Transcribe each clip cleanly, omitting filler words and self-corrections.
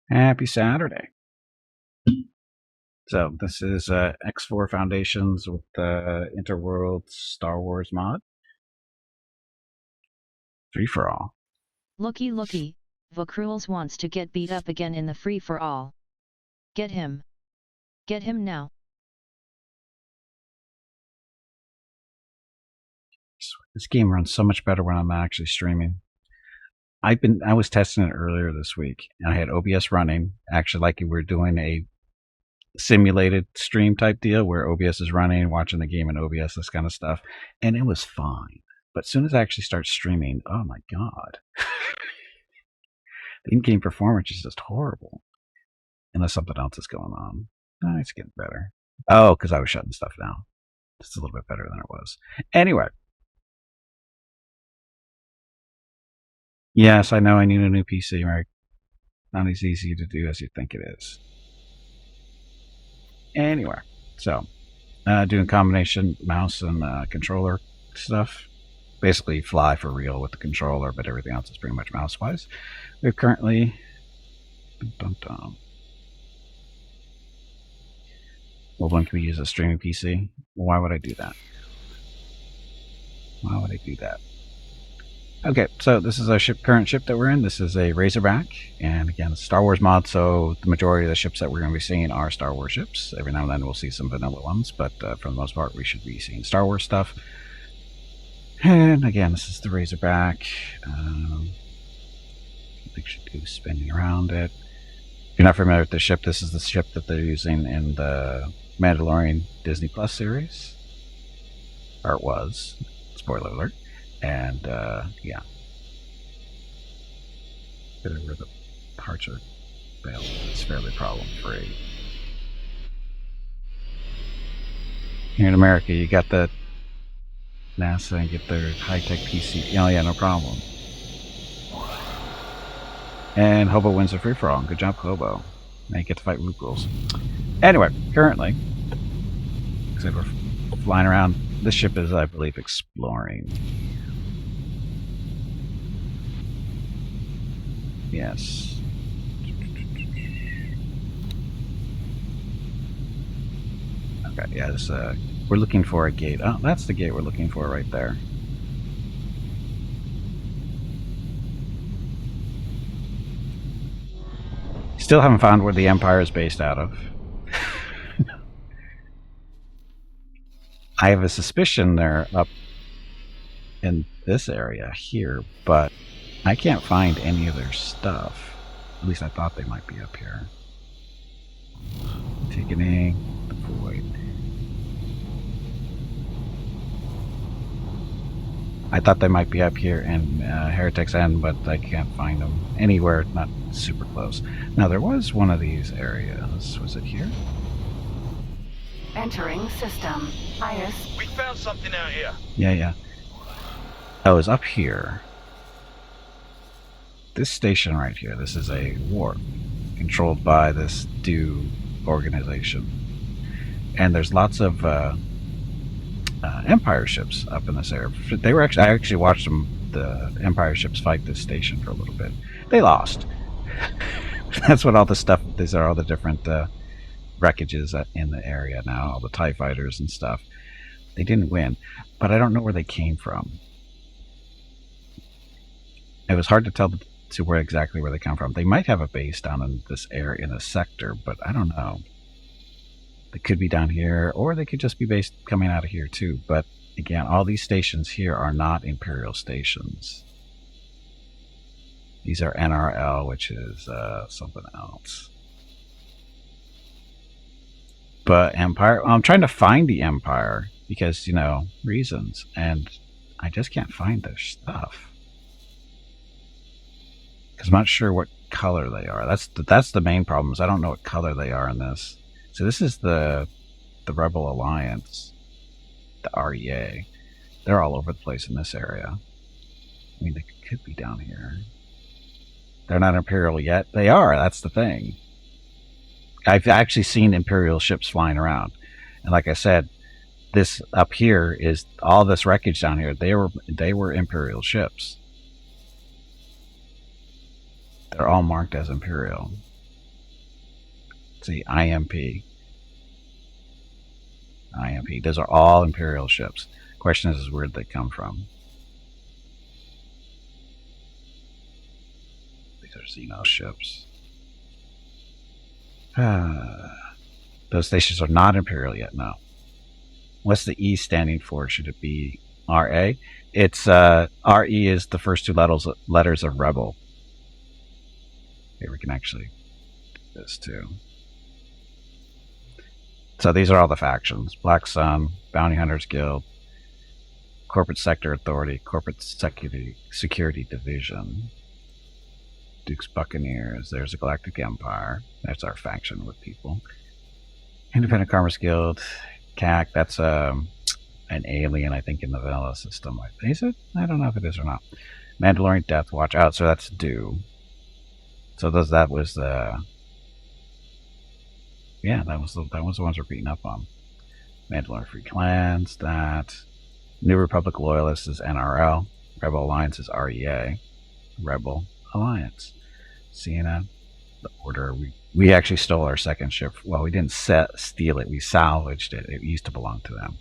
Happy Saturday. So this is X4 Foundations with the Interworlds Star Wars mod. Free for all. Looky looky, Vokruels wants to get beat up again in the free-for-all. Get him. Get him now. This game runs so much better when I'm actually streaming. I was testing it earlier this week, and I had OBS running, actually like we were doing a simulated stream type deal where OBS is running, watching the game in OBS, this kind of stuff, and it was fine. But as soon as I actually start streaming, oh my god. The in-game performance is just horrible. Unless something else is going on. Oh, it's getting better. Oh, because I was shutting stuff down. It's a little bit better than it was. Anyway. Yes, I know I need a new PC, right? Not as easy to do as you think it is. Anyway, so doing combination mouse and controller stuff. Basically fly for real with the controller, but everything else is pretty much mouse-wise. We're currently... Well, when can we use a streaming PC? Why would I do that? Why would I do that? Okay, so this is our current ship that we're in. This is a Razorback, and again, it's a Star Wars mod, so the majority of the ships that we're going to be seeing are Star Wars ships. Every now and then we'll see some vanilla ones, but for the most part, we should be seeing Star Wars stuff. And again, this is the Razorback. They should do spinning around it. If you're not familiar with the ship, this is the ship that they're using in the Mandalorian Disney Plus series. Or it was. Spoiler alert. And, yeah. Where the parts are available. It's fairly problem-free. Here in America, you got the NASA and get their high-tech PC. Oh, yeah, no problem. And Hobo wins the free-for-all. Good job, Hobo. Now you get to fight Luke rules. Anyway, currently, because we're flying around, this ship is, I believe, exploring. Yes. Okay, yeah, this, we're looking for a gate. Oh, that's the gate we're looking for right there. Still haven't found where the Empire is based out of. I have a suspicion they're up in this area here, but I can't find any of their stuff. At least I thought they might be up here. Ticketing, the void. I thought they might be up here in Heretic's End, but I can't find them anywhere, not super close. Now, there was one of these areas. Was it here? Entering system. Iris. We found something out here. Yeah. Oh, it's up here. This station right here, this is a warp controlled by this DO organization. And there's lots of Empire ships up in this area. They were I actually watched the Empire ships fight this station for a little bit. They lost. That's what all the stuff, these are all the different wreckages in the area now, all the TIE fighters and stuff. They didn't win, but I don't know where they came from. It was hard to tell exactly where they come from. They might have a base down in this area, in a sector, but I don't know. They could be down here, or they could just be based coming out of here too. But again, all these stations here are not Imperial stations. These are NRL, which is something else. But Empire, I'm trying to find the Empire because, you know, reasons, and I just can't find their stuff. Because I'm not sure what color they are. That's the main problem, is I don't know what color they are in this. So this is the Rebel Alliance, the REA. They're all over the place in this area. I mean, they could be down here. They're not Imperial yet. They are, that's the thing. I've actually seen Imperial ships flying around. And like I said, this up here is all this wreckage down here. They were Imperial ships. They're all marked as Imperial. See, IMP. IMP. Those are all Imperial ships. Question is where did they come from? These are Xeno ships. Those stations are not Imperial yet, no. What's the E standing for? Should it be RA? It's RE is the first two letters of Rebel. Here we can actually do this too. So these are all the factions: Black Sun, Bounty Hunters Guild, Corporate Sector Authority, Corporate Security Division, Duke's Buccaneers. There's a Galactic Empire. That's our faction with people. Independent Commerce Guild, CAC. That's an alien, I think, in the vanilla system. Is it? I don't know if it is or not. Mandalorian Death Watch. Oh, so that's due. So that was the. Yeah, that was the ones we're beating up on. Mandalorian Free Clans. That. New Republic Loyalists is NRL. Rebel Alliance is REA. Rebel Alliance. CNN. The Order. We actually stole our second ship. Well, we didn't steal it. We salvaged it. It used to belong to them.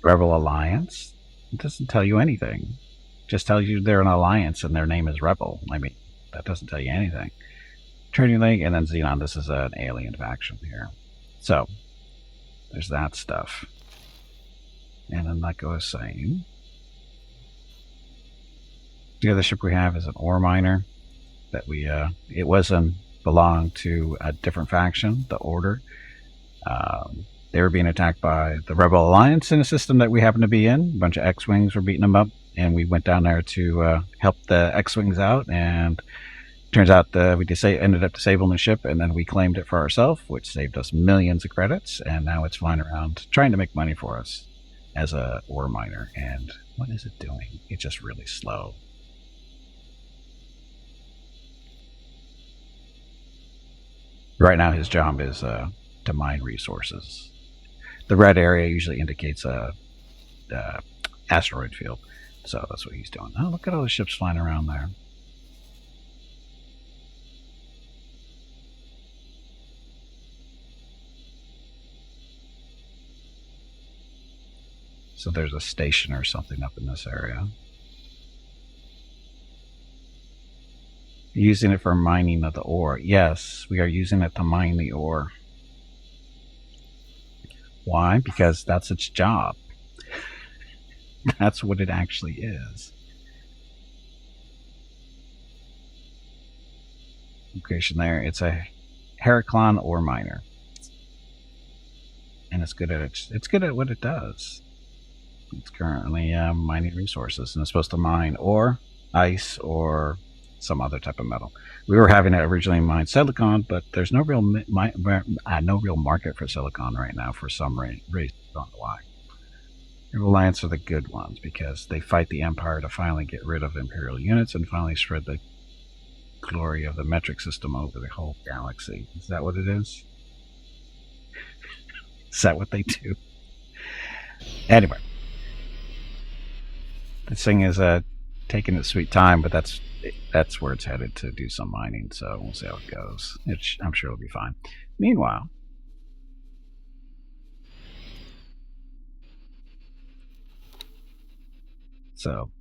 Rebel Alliance. It doesn't tell you anything. It just tells you they're an alliance and their name is Rebel. I mean, that doesn't tell you anything. Trading Link and then Xenon. This is an alien faction here. So, there's that stuff. And then, like I was saying, the other ship we have is an ore miner that it wasn't belonged to a different faction, the Order. They were being attacked by the Rebel Alliance in a system that we happened to be in. A bunch of X-Wings were beating them up, and we went down there to help the X-Wings out, and turns out we ended up disabling the ship, and then we claimed it for ourselves, which saved us millions of credits, and now it's flying around trying to make money for us as a ore miner. And what is it doing? It's just really slow. Right now his job is to mine resources. The red area usually indicates a asteroid field, so that's what he's doing. Oh, look at all the ships flying around there. So there's a station or something up in this area. Using it for mining of the ore. Yes, we are using it to mine the ore. Why? Because that's its job. That's what it actually is. Location there. It's a Heraclon ore miner. And it's good at what it does. It's currently mining resources, and it's supposed to mine ore, ice, or some other type of metal. We were having it originally mine silicon, but there's no real market for silicon right now for some reason. I don't know why. The Alliance are the good ones because they fight the Empire to finally get rid of Imperial units and finally spread the glory of the metric system over the whole galaxy. Is that what it is? Is that what they do? Anyway. This thing is taking its sweet time, but that's where it's headed to do some mining, so we'll see how it goes. I'm sure it'll be fine. Meanwhile, so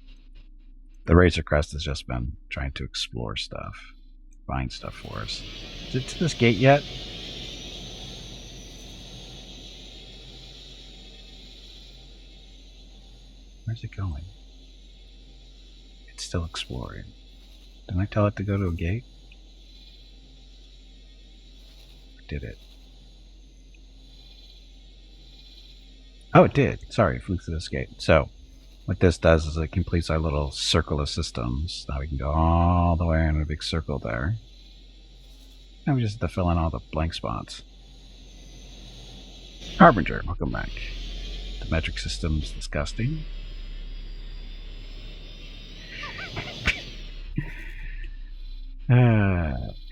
the Razor Crest has just been trying to explore stuff, find stuff for us. Is it to this gate yet? Where's it going? It's still exploring. Didn't I tell it to go to a gate? Or did it? Oh, it did. Sorry, it flew through this gate. So, what this does is it completes our little circle of systems. Now we can go all the way in a big circle there. Now we just have to fill in all the blank spots. Harbinger, welcome back. The metric system's disgusting.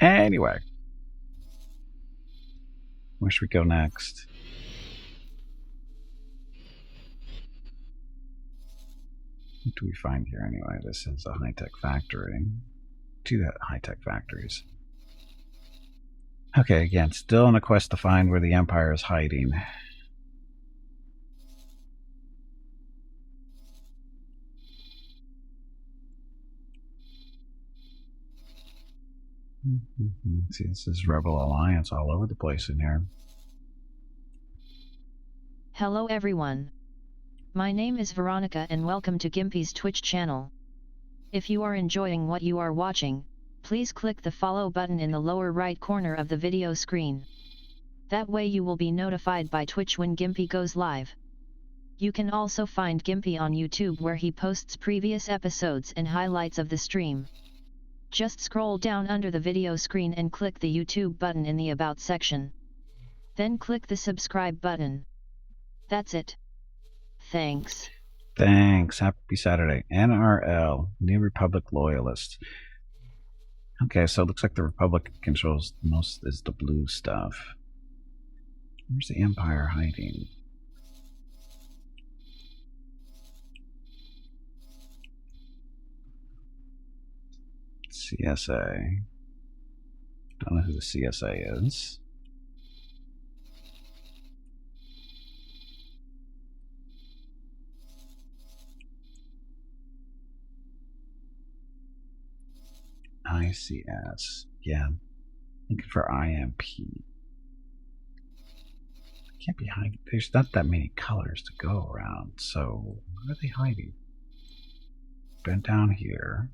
Anyway. Where should we go next? What do we find here anyway? This is a high-tech factory. Two high-tech factories. Okay, again, still on a quest to find where the Empire is hiding. See, this is Rebel Alliance all over the place in here. Hello everyone. My name is Veronica and welcome to Gimpy's Twitch channel. If you are enjoying what you are watching, please click the follow button in the lower right corner of the video screen. That way you will be notified by Twitch when Gimpy goes live. You can also find Gimpy on YouTube where he posts previous episodes and highlights of the stream. Just scroll down under the video screen and click the YouTube button in the About section. Then click the subscribe button. That's it. Thanks. Thanks. Happy Saturday. NRL, New Republic Loyalists. Okay, so it looks like the Republic controls most is the blue stuff. Where's the Empire hiding? CSA. Don't know who the CSA is. ICS. Yeah. Looking for IMP. Can't be hiding. There's not that many colors to go around, so where are they hiding? Been down here.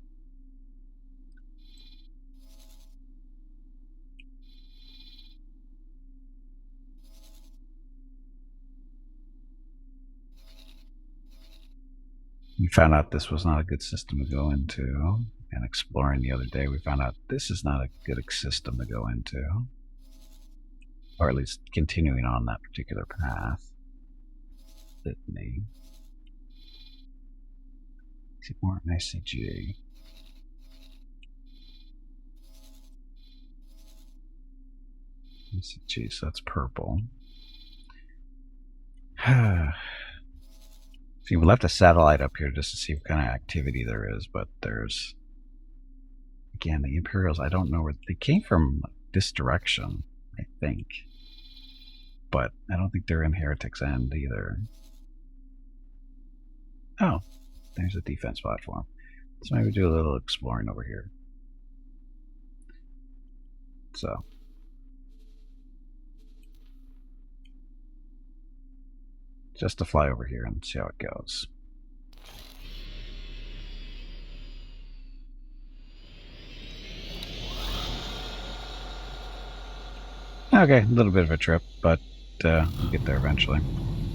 We found out this was not a good system to go into. And exploring the other day, we found out this is not a good system to go into. Or at least continuing on that particular path. Litany. See more ICG. ICG, so that's purple. See, we left a satellite up here just to see what kind of activity there is, but there's, again, the Imperials, I don't know where they came from. This direction, I think, but I don't think they're in Heretic's End either. Oh, there's a defense platform, so maybe do a little exploring over here. So just to fly over here and see how it goes. Okay, a little bit of a trip, but we'll get there eventually.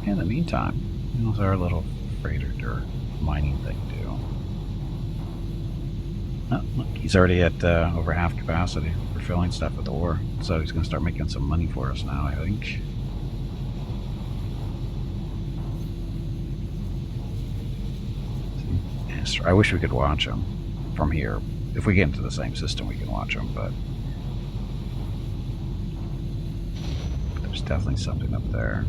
In the meantime, how's our little freighter or mining thing do? Oh, look, he's already at over half capacity. We're filling stuff with ore, so he's going to start making some money for us now, I think. I wish we could watch them from here. If we get into the same system, we can watch them, but there's definitely something up there.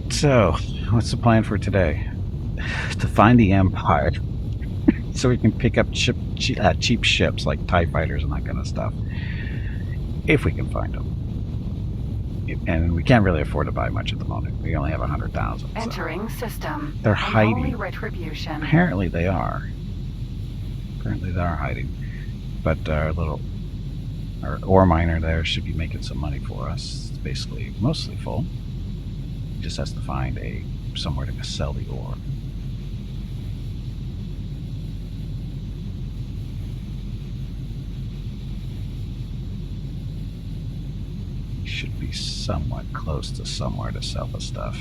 So, what's the plan for today? To find the Empire, so we can pick up cheap ships like TIE fighters and that kind of stuff, if we can find them. And we can't really afford to buy much at the moment. We only have 100,000. Entering system. They're hiding. Unholy retribution. Apparently they are. Apparently they are hiding. But our ore miner there should be making some money for us. It's basically mostly full. He just has to find somewhere to sell the ore. Should be somewhat close to somewhere to sell the stuff.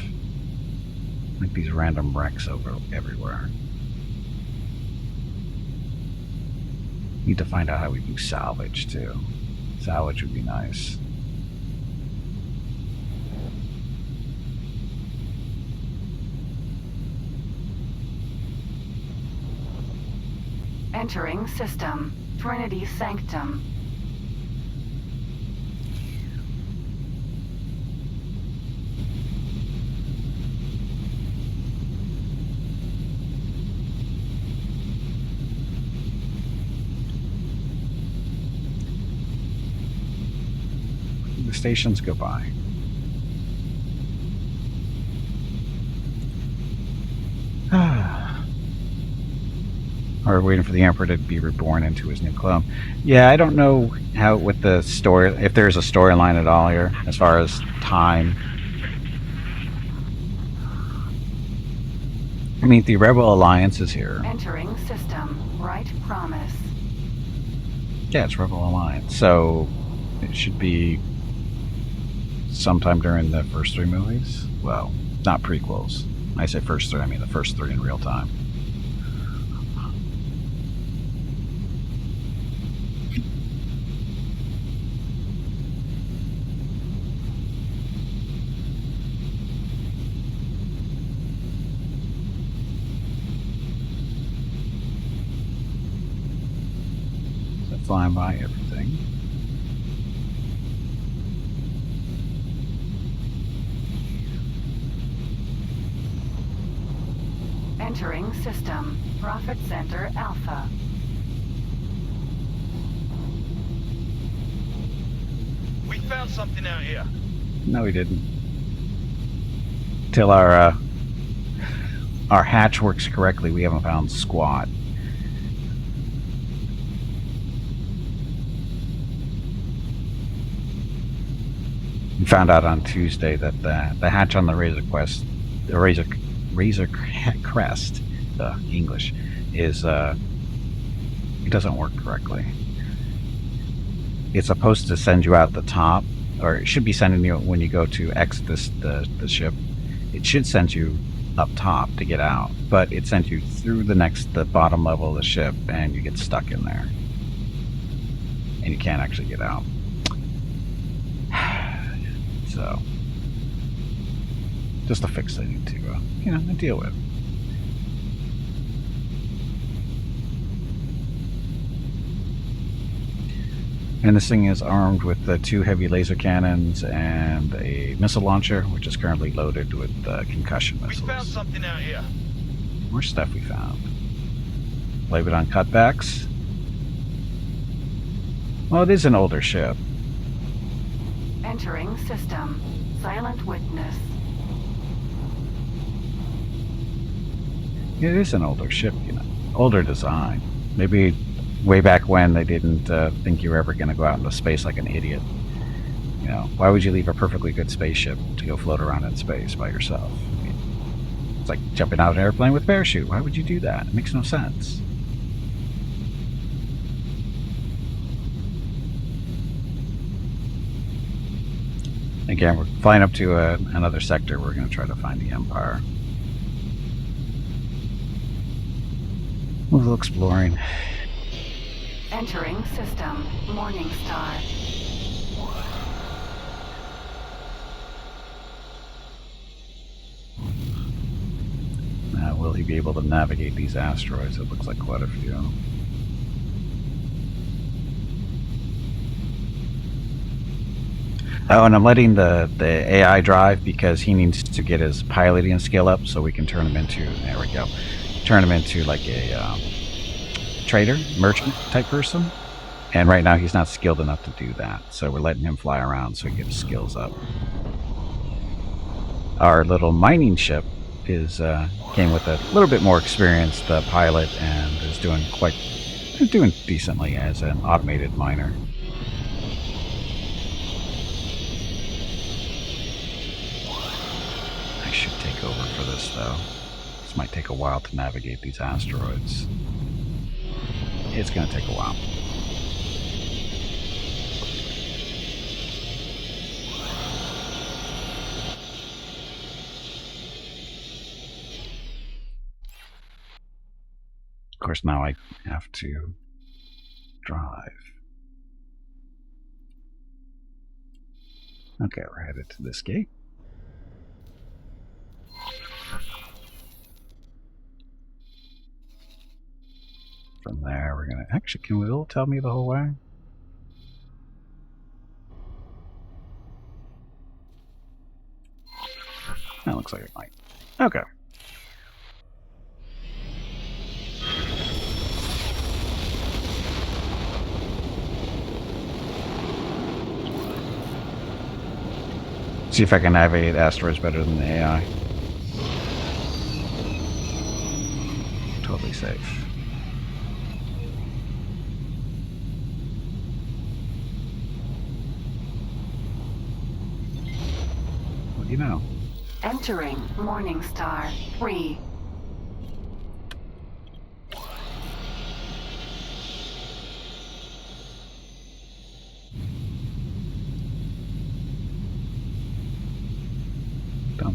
Like these random wrecks everywhere. Need to find out how we do salvage too. Salvage would be nice. Entering system. Trinity Sanctum. stations go by. Or waiting for the Emperor to be reborn into his new clone. Yeah, I don't know how with the story, if there's a storyline at all here as far as time. I mean, the Rebel Alliance is here. Entering system. Right promise. Yeah, it's Rebel Alliance. So it should be sometime during the first 3 movies. Well, not prequels. When I say first 3, I mean the first 3 in real time. So flying by everything. Entering system. Profit Center Alpha. We found something out here. No, we didn't. Till our hatch works correctly, we haven't found squat. We found out on Tuesday that the hatch on the Razor Crest, English, is it doesn't work correctly. It's supposed to send you out the top, or it should be sending you when you go to exit the ship. It should send you up top to get out, but it sends you through the bottom level of the ship, and you get stuck in there, and you can't actually get out. So, just a fix they need to, deal with. And this thing is armed with 2 heavy laser cannons and a missile launcher, which is currently loaded with concussion We found missiles. something out here. More stuff we found. Blame it on cutbacks. Well, it is an older ship. Entering system. Silent witness. It is an older ship, older design. Maybe way back when they didn't think you were ever going to go out into space like an idiot. Why would you leave a perfectly good spaceship to go float around in space by yourself? I mean, it's like jumping out of an airplane with a parachute. Why would you do that? It makes no sense. Again, we're flying up to another sector. We're going to try to find the Empire. A little exploring. Entering system. Morning Star. Will he be able to navigate these asteroids? It looks like quite a few. Oh, and I'm letting the AI drive because he needs to get his piloting skill up so we can turn him into, there we go, turn him into like a trader, merchant type person. And right now he's not skilled enough to do that. So we're letting him fly around so he can get his skills up. Our little mining ship is came with a little bit more experienced pilot and is doing decently as an automated miner. I should take over for this though. This might take a while to navigate these asteroids. It's going to take a while. Of course, now I have to drive. Okay, we're headed to this gate. From there, we're going to... Actually, can Will tell me the whole way? That looks like it might. Okay. See if I can navigate asteroids better than the AI. Totally safe. What do you know? Entering Morningstar 3.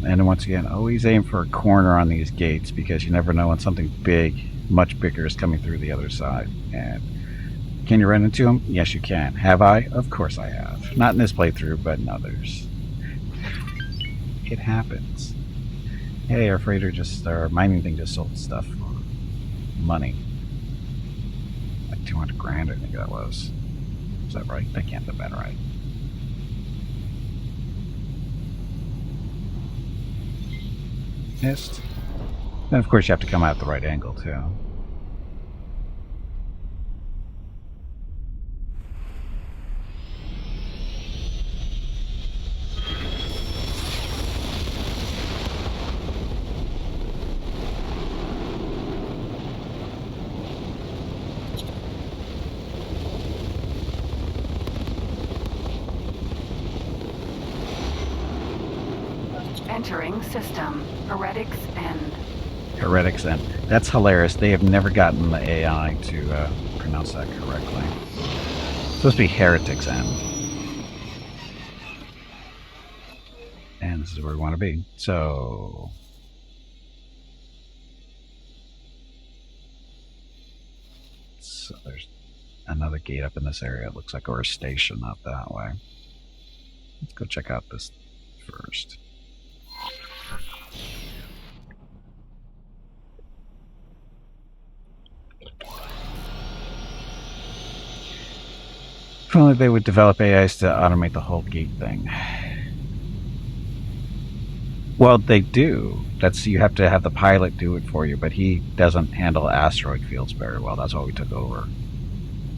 And once again, always aim for a corner on these gates because you never know when something big, much bigger, is coming through the other side. And can you run into them? Yes, you can. Have I? Of course I have. Not in this playthrough, but in others. It happens. Hey, our mining thing just sold stuff for money. Like 200 grand, I think that was. Is that right? That can't have been right. Missed. Then, of course, you have to come out at the right angle, too. Entering system. Heretics End. Heretics End. That's hilarious. They have never gotten the AI to pronounce that correctly. It's supposed to be Heretics End. And this is where we want to be. So there's another gate up in this area, it looks like, or a station up that way. Let's go check out this first. If only they would develop AIs to automate the whole gate thing. Well, they do. You have to have the pilot do it for you, but he doesn't handle asteroid fields very well. That's why we took over,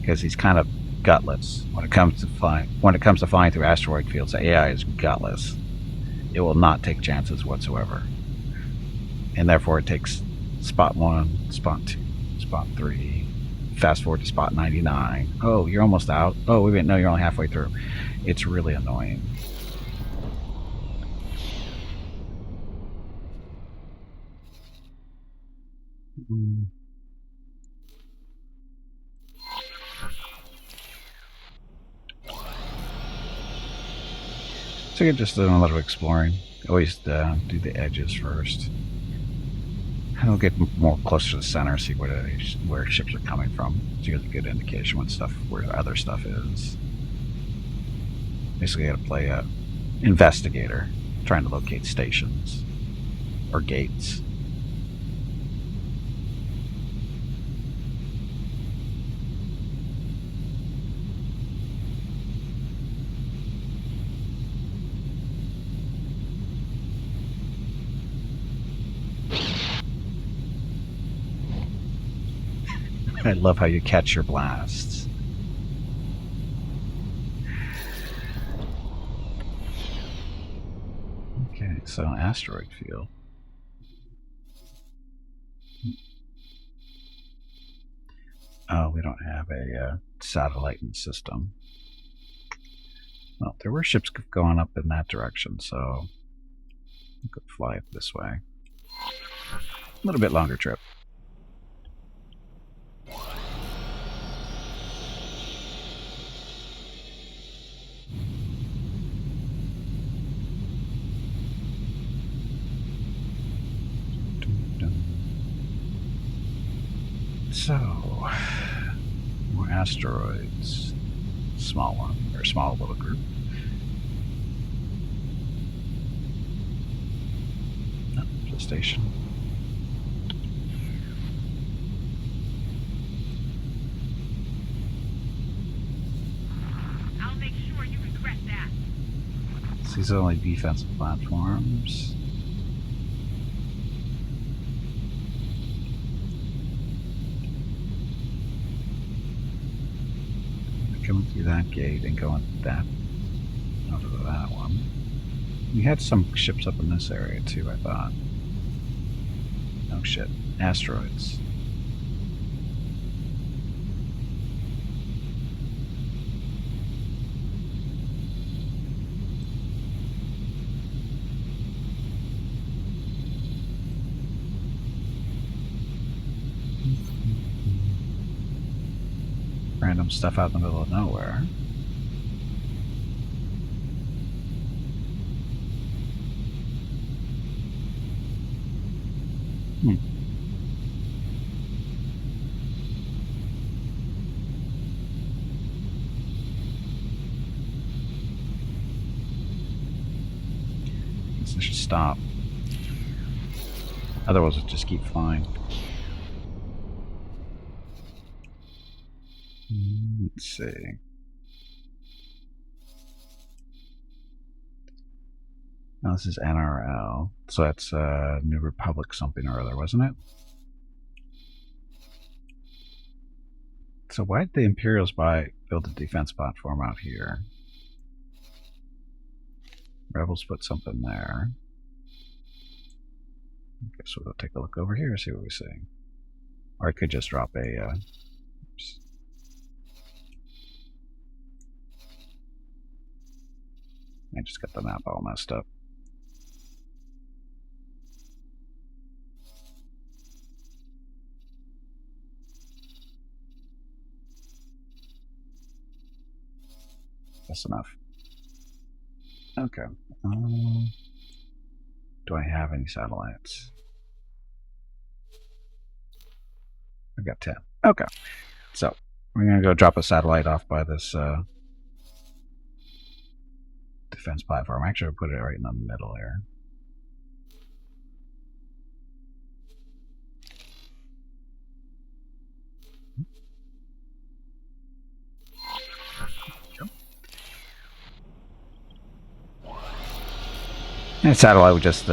because he's kind of gutless when it comes to flying. When it comes to flying through asteroid fields, the AI is gutless. It will not take chances whatsoever, and therefore it takes spot 1, spot 2, spot 3. Fast forward to spot 99. Oh, you're almost out. Oh, wait, no, you're only halfway through. It's really annoying. So you're just doing a little exploring. Always do the edges first. And we'll get more closer to the center, see where ships are coming from. So you get a good indication where other stuff is. Basically, you got to play a investigator, trying to locate stations or gates. I love how you catch your blasts. Okay, so asteroid field. Oh, we don't have a satellite in the system. Well, there were ships going up in that direction, so we could fly it this way. A little bit longer trip. So, more asteroids. Small one, or small little group. Oh, there's a station. I'll make sure you regret that. These are only defensive platforms. Coming through that gate and going that over to that one. We had some ships up in this area too, I thought. Oh shit. Asteroids. Random stuff out in the middle of nowhere. Guess I should stop. Otherwise, it'll just keep flying. Let's see. Now this is NRL, so that's New Republic something or other, wasn't it? So why did the Imperials build a defense platform out here? Rebels put something there. Okay, so we'll take a look over here, see what we see. Or I could just drop a... oops. I just got the map all messed up. That's enough. Okay. Do I have any satellites? I've got 10. Okay. So, we're going to go drop a satellite off by this defense platform. Actually, I'll put it right in the middle here. And the satellite would just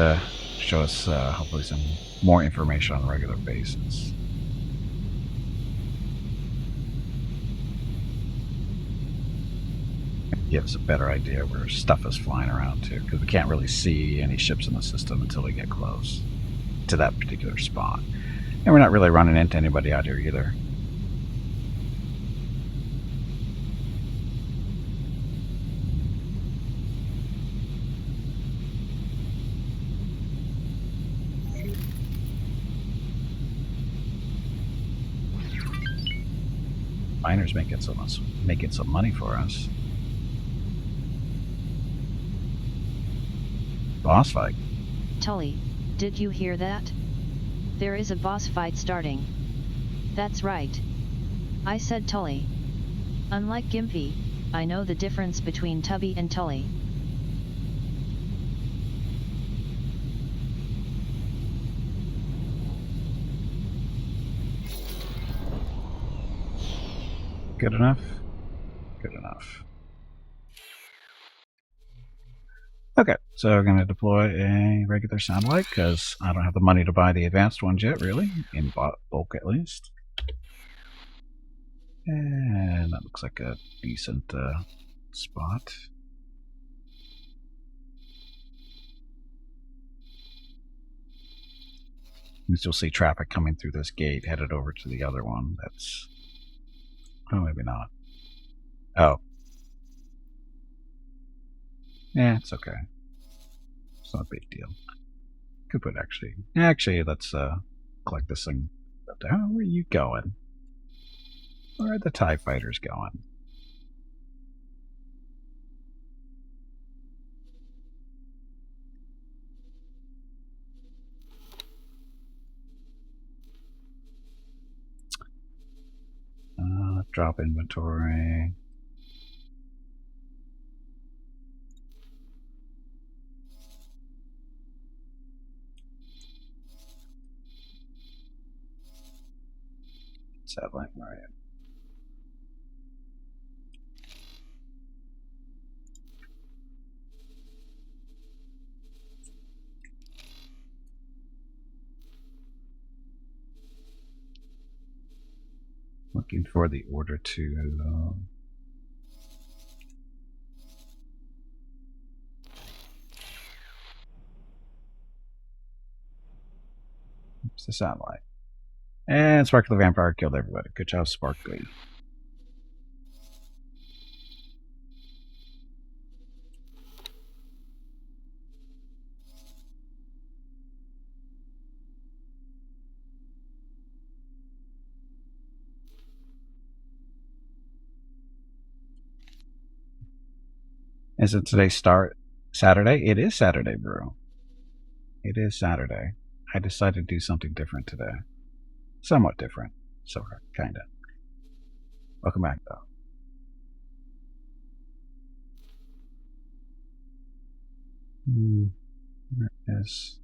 show us hopefully some more information on a regular basis. Give us a better idea where stuff is flying around to, because we can't really see any ships in the system until we get close to that particular spot. And we're not really running into anybody out here either. Miners making some money for us. Boss fight. Tully, did you hear that? There is a boss fight starting. That's right. I said Tully. Unlike Gimpy, I know the difference between Tubby and Tully. Good enough? Good enough. Okay, so we're going to deploy a regular satellite because I don't have the money to buy the advanced ones yet, really, in bulk at least. And that looks like a decent spot. At least you'll see traffic coming through this gate headed over to the other one. That's... oh, maybe not. Oh. Yeah, it's okay. It's not a big deal. Could put actually, let's collect this thing. Oh, where are you going? Where are the TIE fighters going? Drop inventory. Satellite, right. Looking for the order to... It's the satellite. And Sparkly Vampire killed everybody. Good job, Sparkly. Isn't today Saturday? It is Saturday, bro. It is Saturday. I decided to do something different today. Somewhat different. Sort of. Kinda. Welcome back, though. Where is...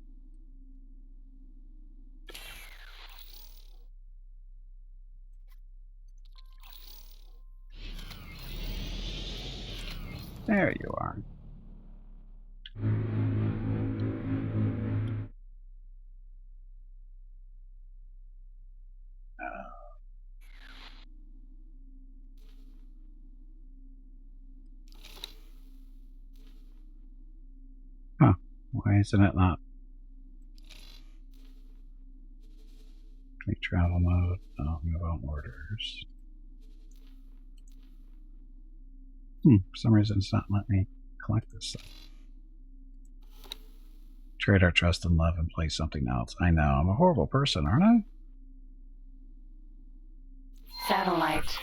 There you are. Huh. Why isn't it not? Make travel mode. Oh, move on orders. For some reason it's not letting me collect this stuff. Trade our trust and love and play something else. I know, I'm a horrible person, aren't I? Satellite.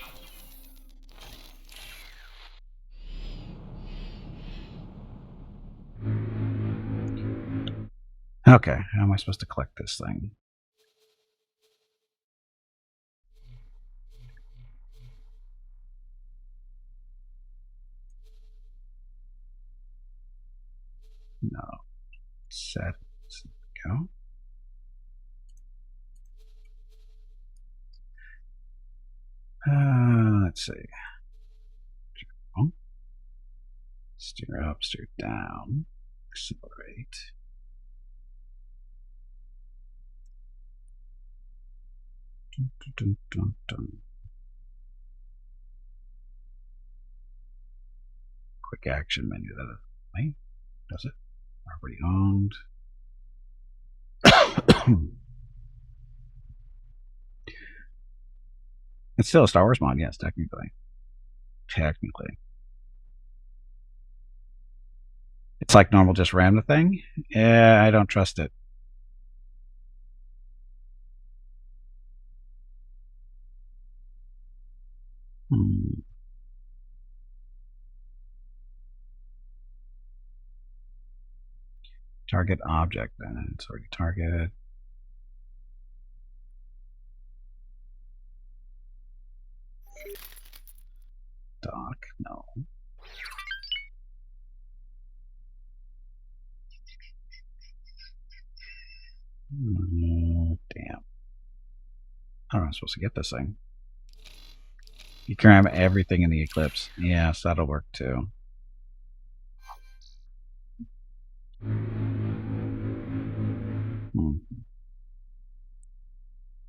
Okay, how am I supposed to collect this thing? No. Set. Go. Let's see. Oh. Steer up, steer down. Accelerate. Dun, dun, dun, dun. Quick action menu. Wait, does it? Property owned. It's still a Star Wars mod, yes, technically. Technically. It's like normal, just ram the thing? Yeah, I don't trust it. Target object, then. It's already targeted. Dock, no. Damn. How am I supposed to get this thing? You cram everything in the Eclipse. Yes, that'll work too.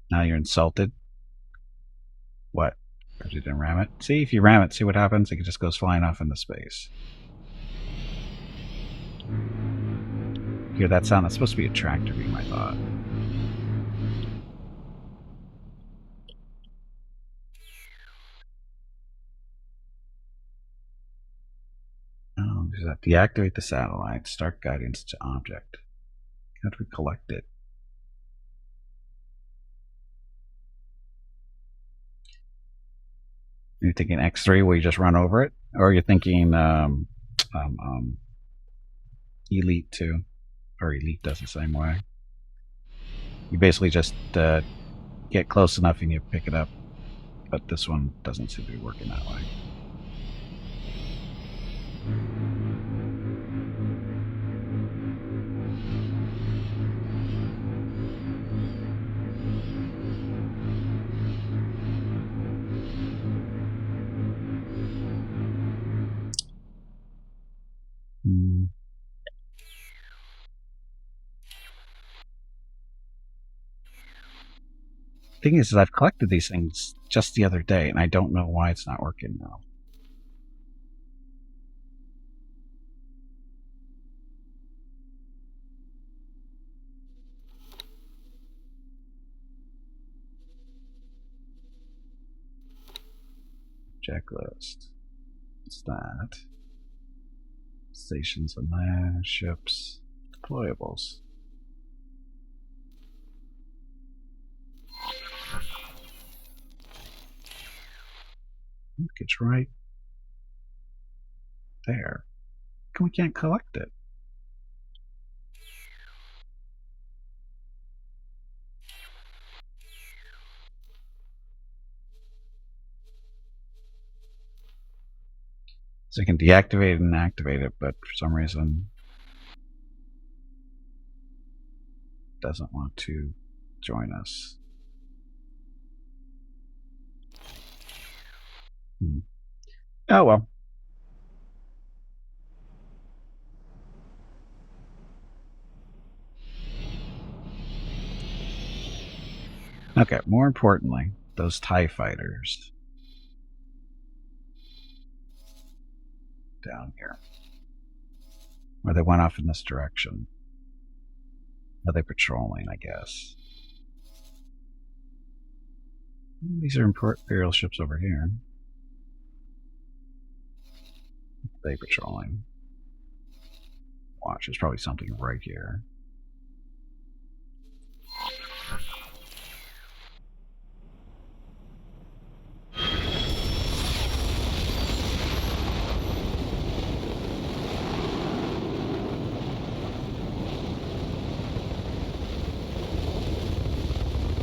Now you're insulted? What? Because you didn't ram it? See, if you ram it, see what happens? It just goes flying off into space. Hear that sound? That's supposed to be a tractor beam, I thought. Oh, does that deactivate the satellite? Start guidance to object. How do we collect it? You're thinking X3 where you just run over it? Or you're thinking Elite 2? Or Elite does the same way. You basically just get close enough and you pick it up. But this one doesn't seem to be working that way. Thing is, I've collected these things just the other day, and I don't know why it's not working now. Checklist. What's that? Stations and there, ships, deployables. Look, it's right there. We can't collect it. So you can deactivate it and activate it, but for some reason it doesn't want to join us. Oh well. Okay, more importantly, those TIE fighters down here. Or they went off in this direction. Are they patrolling, I guess? These are Imperial ships over here. Are they patrolling? Watch, there's probably something right here.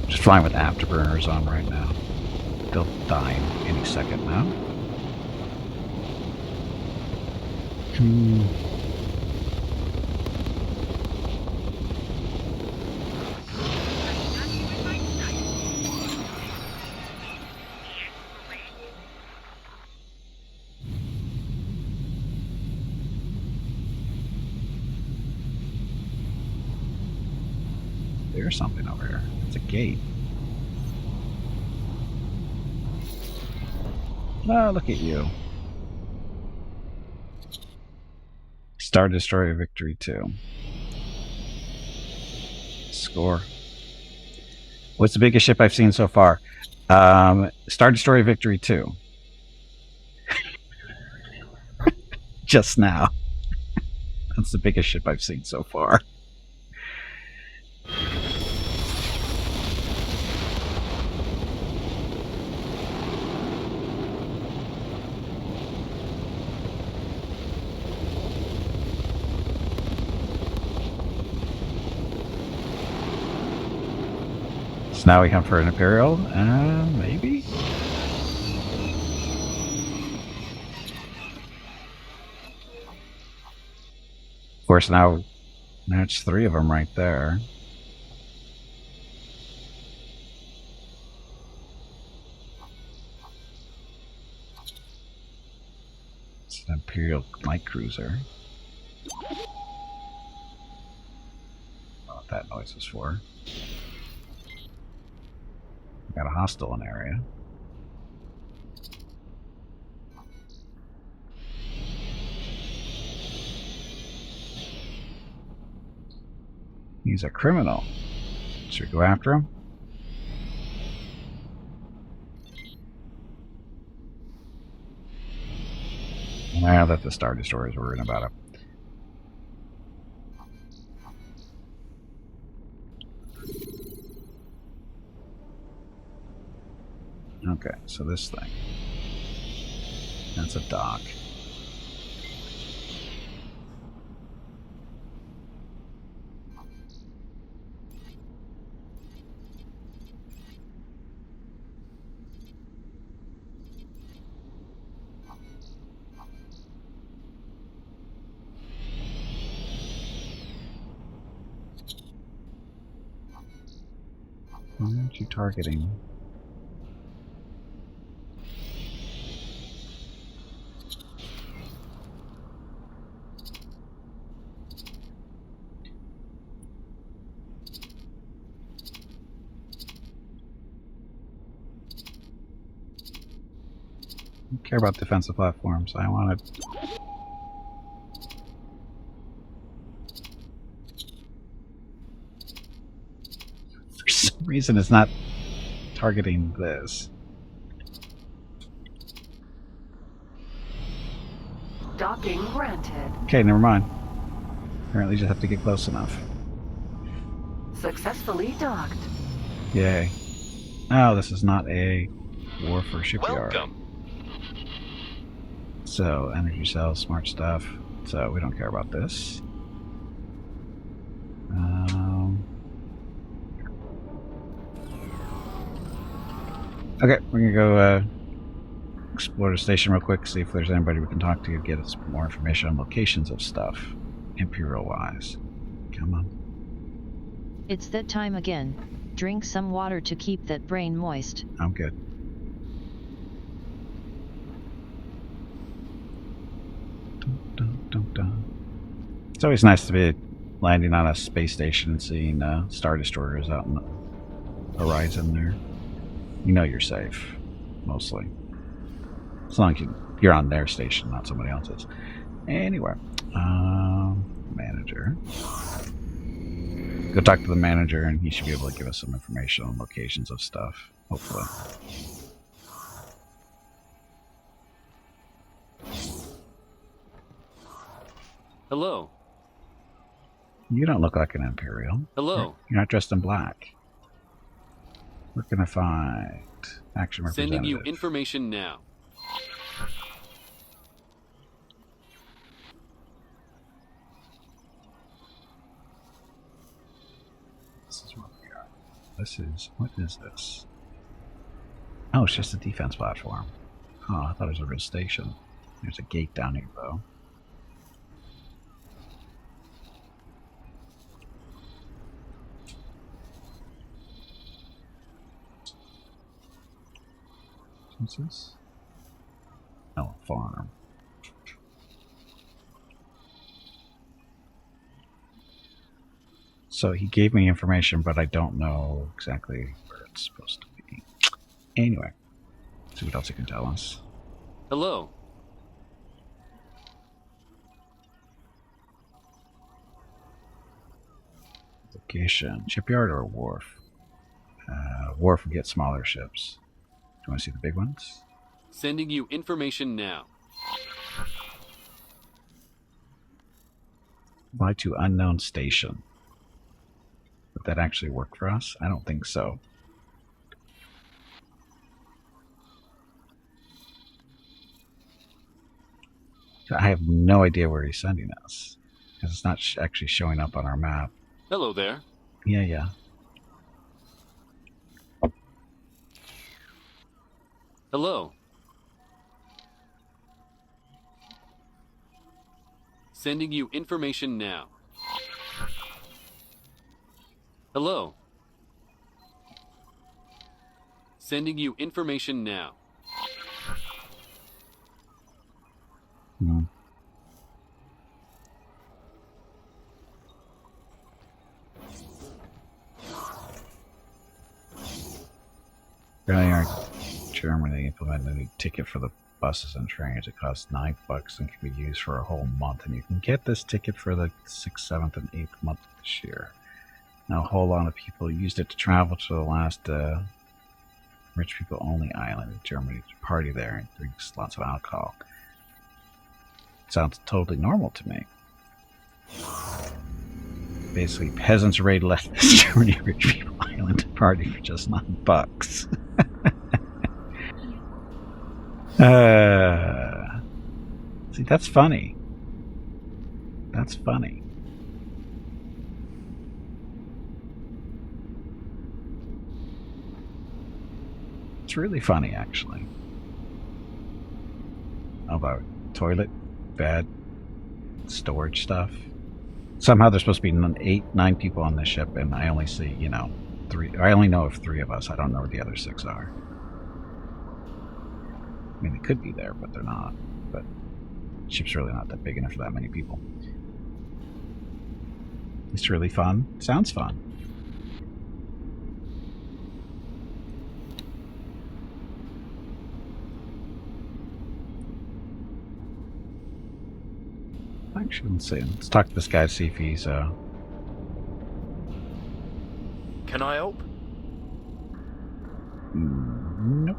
Just flying with afterburners on right now. They'll die any second now. There's something over here. It's a gate. Oh, look at you. Star Destroyer Victory 2. Score. What's the biggest ship I've seen so far? Star Destroyer Victory 2. Just now. That's the biggest ship I've seen so far. So now we come for an Imperial? Maybe? Of course, now it's 3 of them right there. It's an Imperial light cruiser. I don't know what that noise was for. Got a hostile in area. He's a criminal. Should we go after him? Now that the Star Destroyers were in about it. Okay, so this thing. That's a dock. Why aren't you targeting? I don't care about defensive platforms. I want to. For some reason, it's not targeting this. Docking granted. Okay, never mind. Apparently, you just have to get close enough. Successfully docked. Yay. Oh, this is not a wharf or shipyard. Welcome. So, energy cells, smart stuff. So, we don't care about this. Okay, we're gonna go explore the station real quick, see if there's anybody we can talk to, get us more information on locations of stuff, Imperial-wise. Come on. It's that time again. Drink some water to keep that brain moist. I'm good. Dun, dun, dun. It's always nice to be landing on a space station and seeing Star Destroyers out in the horizon there. You know you're safe, mostly. As long as you're on their station, not somebody else's. Anyway, manager. Go talk to the manager and he should be able to give us some information on locations of stuff, hopefully. Hello. You don't look like an Imperial. Hello. You're not dressed in black. Where can I find action representative? Sending you information now. This is where we are. What is this? Oh, it's just a defense platform. Oh, I thought it was a real station. There's a gate down here, though. What's this? Oh, a farm. So he gave me information, but I don't know exactly where it's supposed to be. Anyway, see what else he can tell us. Hello. Location, shipyard or wharf? Wharf would get smaller ships. Do you want to see the big ones? Sending you information now. Fly to unknown station. Would that actually work for us? I don't think so. I have no idea where he's sending us because it's not actually showing up on our map. Hello there. Yeah. Hello. Sending you information now. Hello. Sending you information now. Hmm. Earlier in Germany, they implemented a new ticket for the buses and trains. It costs $9 and can be used for a whole month. And you can get this ticket for the 6th, 7th, and 8th month of this year. Now, a whole lot of people used it to travel to the last rich people only island in Germany to party there and drink lots of alcohol. Sounds totally normal to me. Basically, peasants raid left this Germany rich people island to party for just $9. See, that's funny. That's funny. It's really funny, actually. How about toilet, bed, storage stuff? Somehow there's supposed to be 9 people on this ship, and I only see, 3. I only know of 3 of us. I don't know where the other 6 are. I mean, they could be there, but they're not. But the ship's really not that big enough for that many people. It's really fun. Sounds fun. Actually, let's see. Let's talk to this guy, see if he's, Can I help? Nope.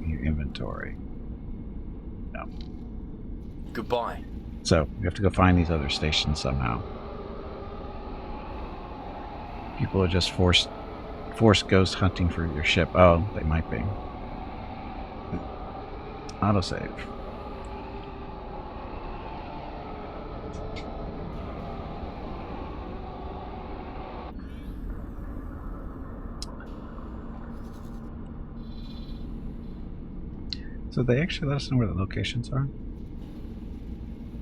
Your inventory. Yeah. Goodbye. So we have to go find these other stations somehow. People are just forced ghost hunting for your ship. Oh, they might be. Autosave. So they actually let us know where the locations are?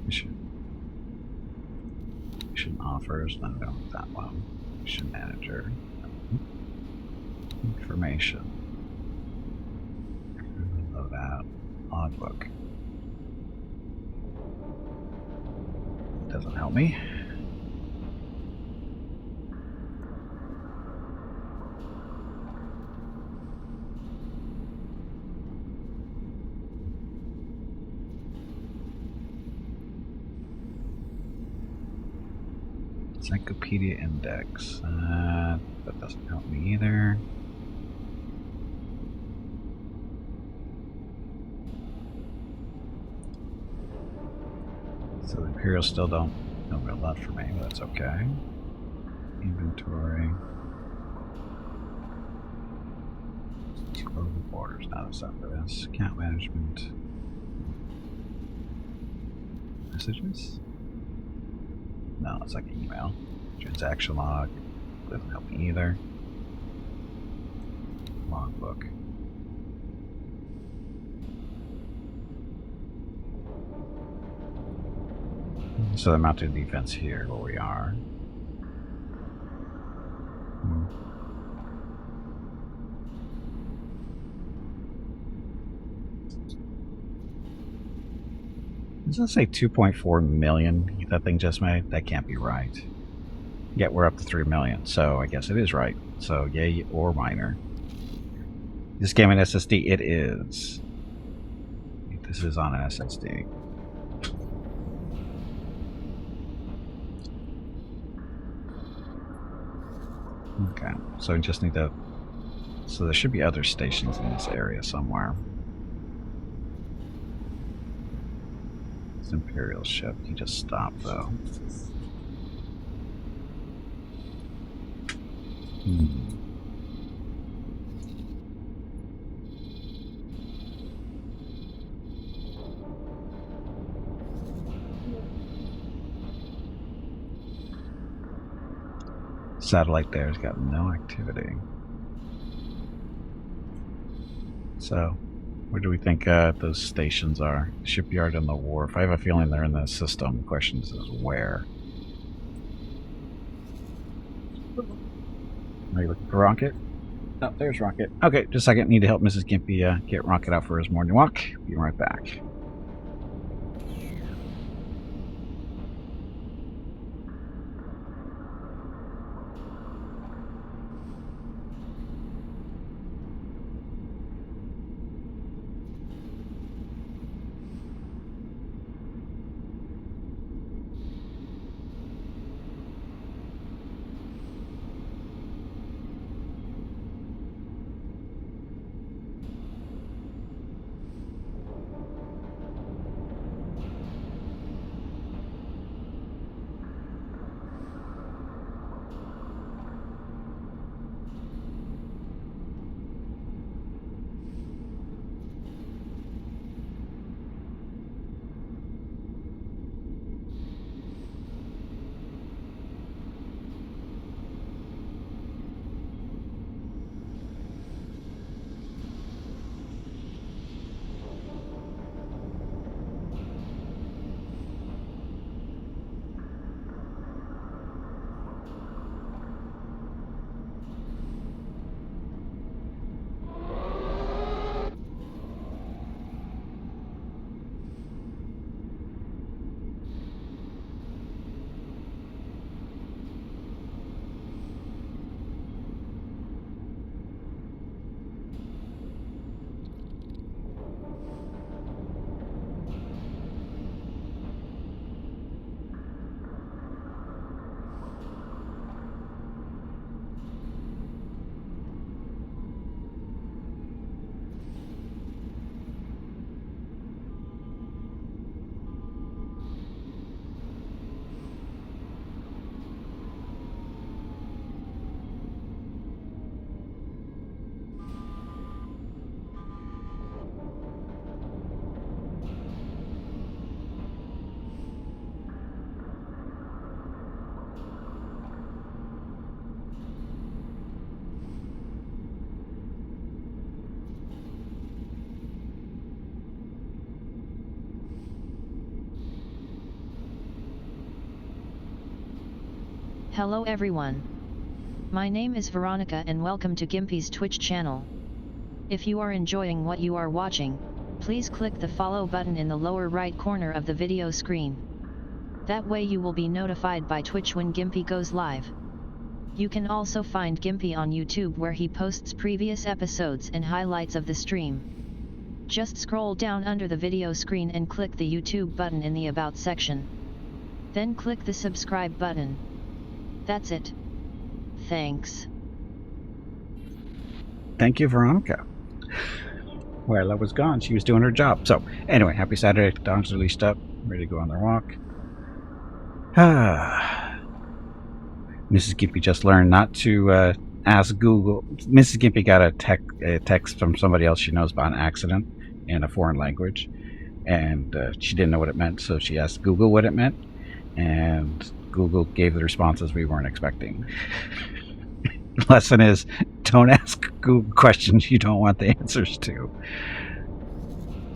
Mission offers, none of that one. Mission manager. Information. Load out. Logbook. Doesn't help me. Encyclopedia Index. That doesn't help me either. So the Imperials still don't no real love for me, but that's okay. Inventory. Global borders. Now that's not for this. Account management. Messages? No, it's like an email. Transaction log. Doesn't help me either. Logbook. So they're mounted defense here where we are. Does that say 2.4 million that thing just made? That can't be right. Yet we're up to 3 million, so I guess it is right. So yay or minor. This game an SSD? It is. This is on an SSD. Okay, so we just need to... So there should be other stations in this area somewhere. This Imperial ship, he just stopped though. Satellite there's got no activity. So, where do we think those stations are? Shipyard and the wharf. I have a feeling they're in the system. The question is where. Are you looking for Rocket? Oh, there's Rocket. Okay, just a second. Need to help Mrs. Gimpy get Rocket out for his morning walk. Be right back. Hello everyone. My name is Veronica and welcome to Gimpy's Twitch channel. If you are enjoying what you are watching, please click the follow button in the lower right corner of the video screen. That way you will be notified by Twitch when Gimpy goes live. You can also find Gimpy on YouTube where he posts previous episodes and highlights of the stream. Just scroll down under the video screen and click the YouTube button in the About section. Then click the subscribe button. That's it. Thanks. Thank you, Veronica. While I was gone, she was doing her job. So, anyway, happy Saturday. Dogs released up, ready to go on their walk. Mrs. Gimpy just learned not to ask Google. Mrs. Gimpy got a text from somebody else she knows by an accident in a foreign language, and she didn't know what it meant, so she asked Google what it meant, and Google gave the responses we weren't expecting. The lesson is, don't ask Google questions you don't want the answers to.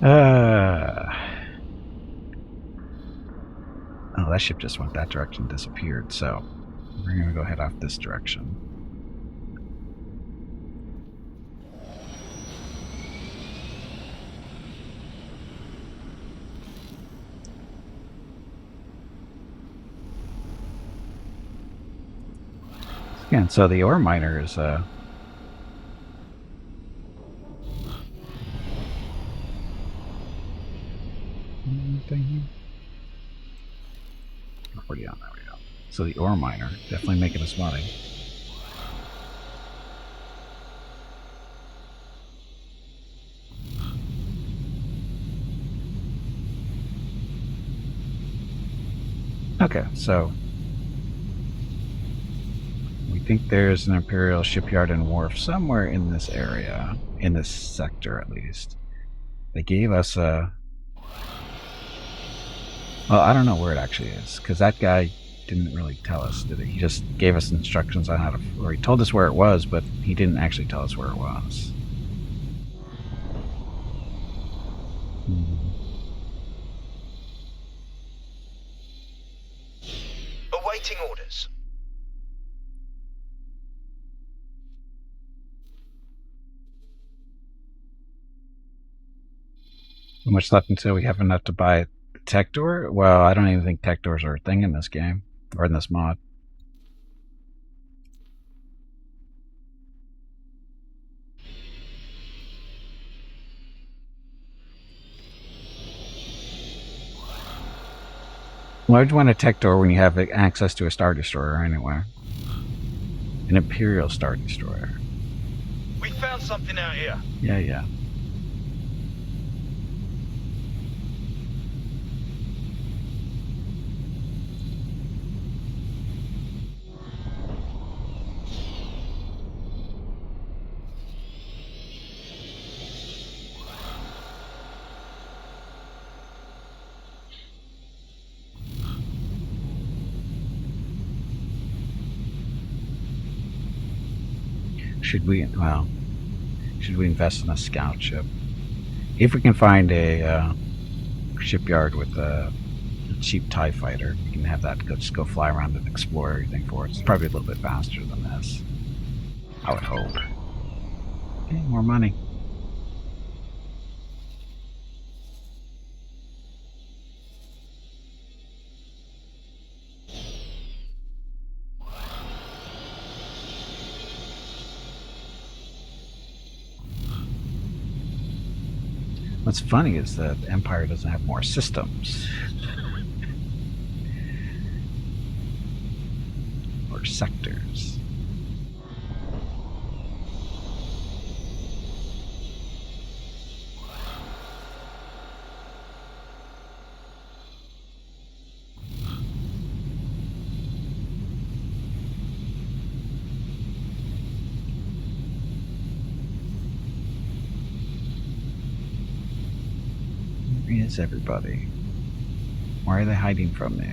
Oh, that ship just went that direction and disappeared, so we're going to go head off this direction. Again, so the ore miner is pretty on, there we go. So the ore miner definitely making us money. Okay, so we think there's an Imperial shipyard and wharf somewhere in this area, in this sector at least. They gave us a... Well, I don't know where it actually is, because that guy didn't really tell us, did he? He just gave us instructions on how to... Or he told us where it was, but he didn't actually tell us where it was. Awaiting orders. How much left until we have enough to buy a tech door? Well, I don't even think tech doors are a thing in this game, or in this mod. Why would you want a tech door when you have access to a Star Destroyer anyway? An Imperial Star Destroyer. We found something out here. Yeah. Should we invest in a scout ship? If we can find a shipyard with a cheap TIE fighter, we can have that just go fly around and explore everything for us. It's probably a little bit faster than this, I would hope. Okay, more money. What's funny is that Empire doesn't have more systems. Or sectors. Where is everybody? Why are they hiding from me?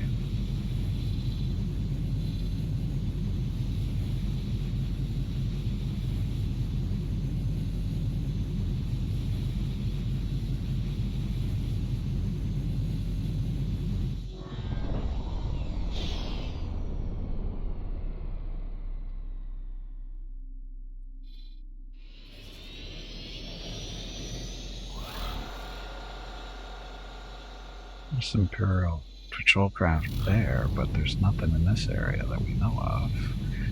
There's some Imperial patrol craft there, but there's nothing in this area that we know of.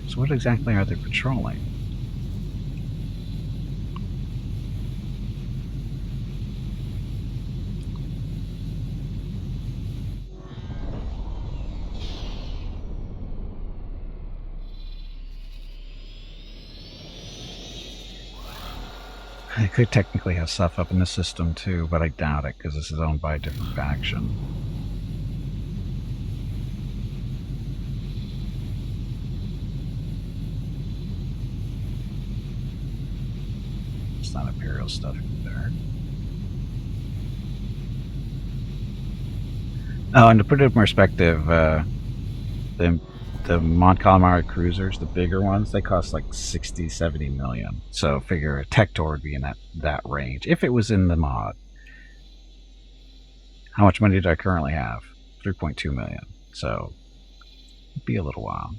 So what exactly are they patrolling? I could technically have stuff up in the system too, but I doubt it because this is owned by a different faction. It's not Imperial stuff either. Oh, and to put it in perspective, the Mon Calamari cruisers, the bigger ones, they cost like 60, 70 million. So figure a Tector would be in that range if it was in the mod. How much money do I currently have? 3.2 million. So it'd be a little while.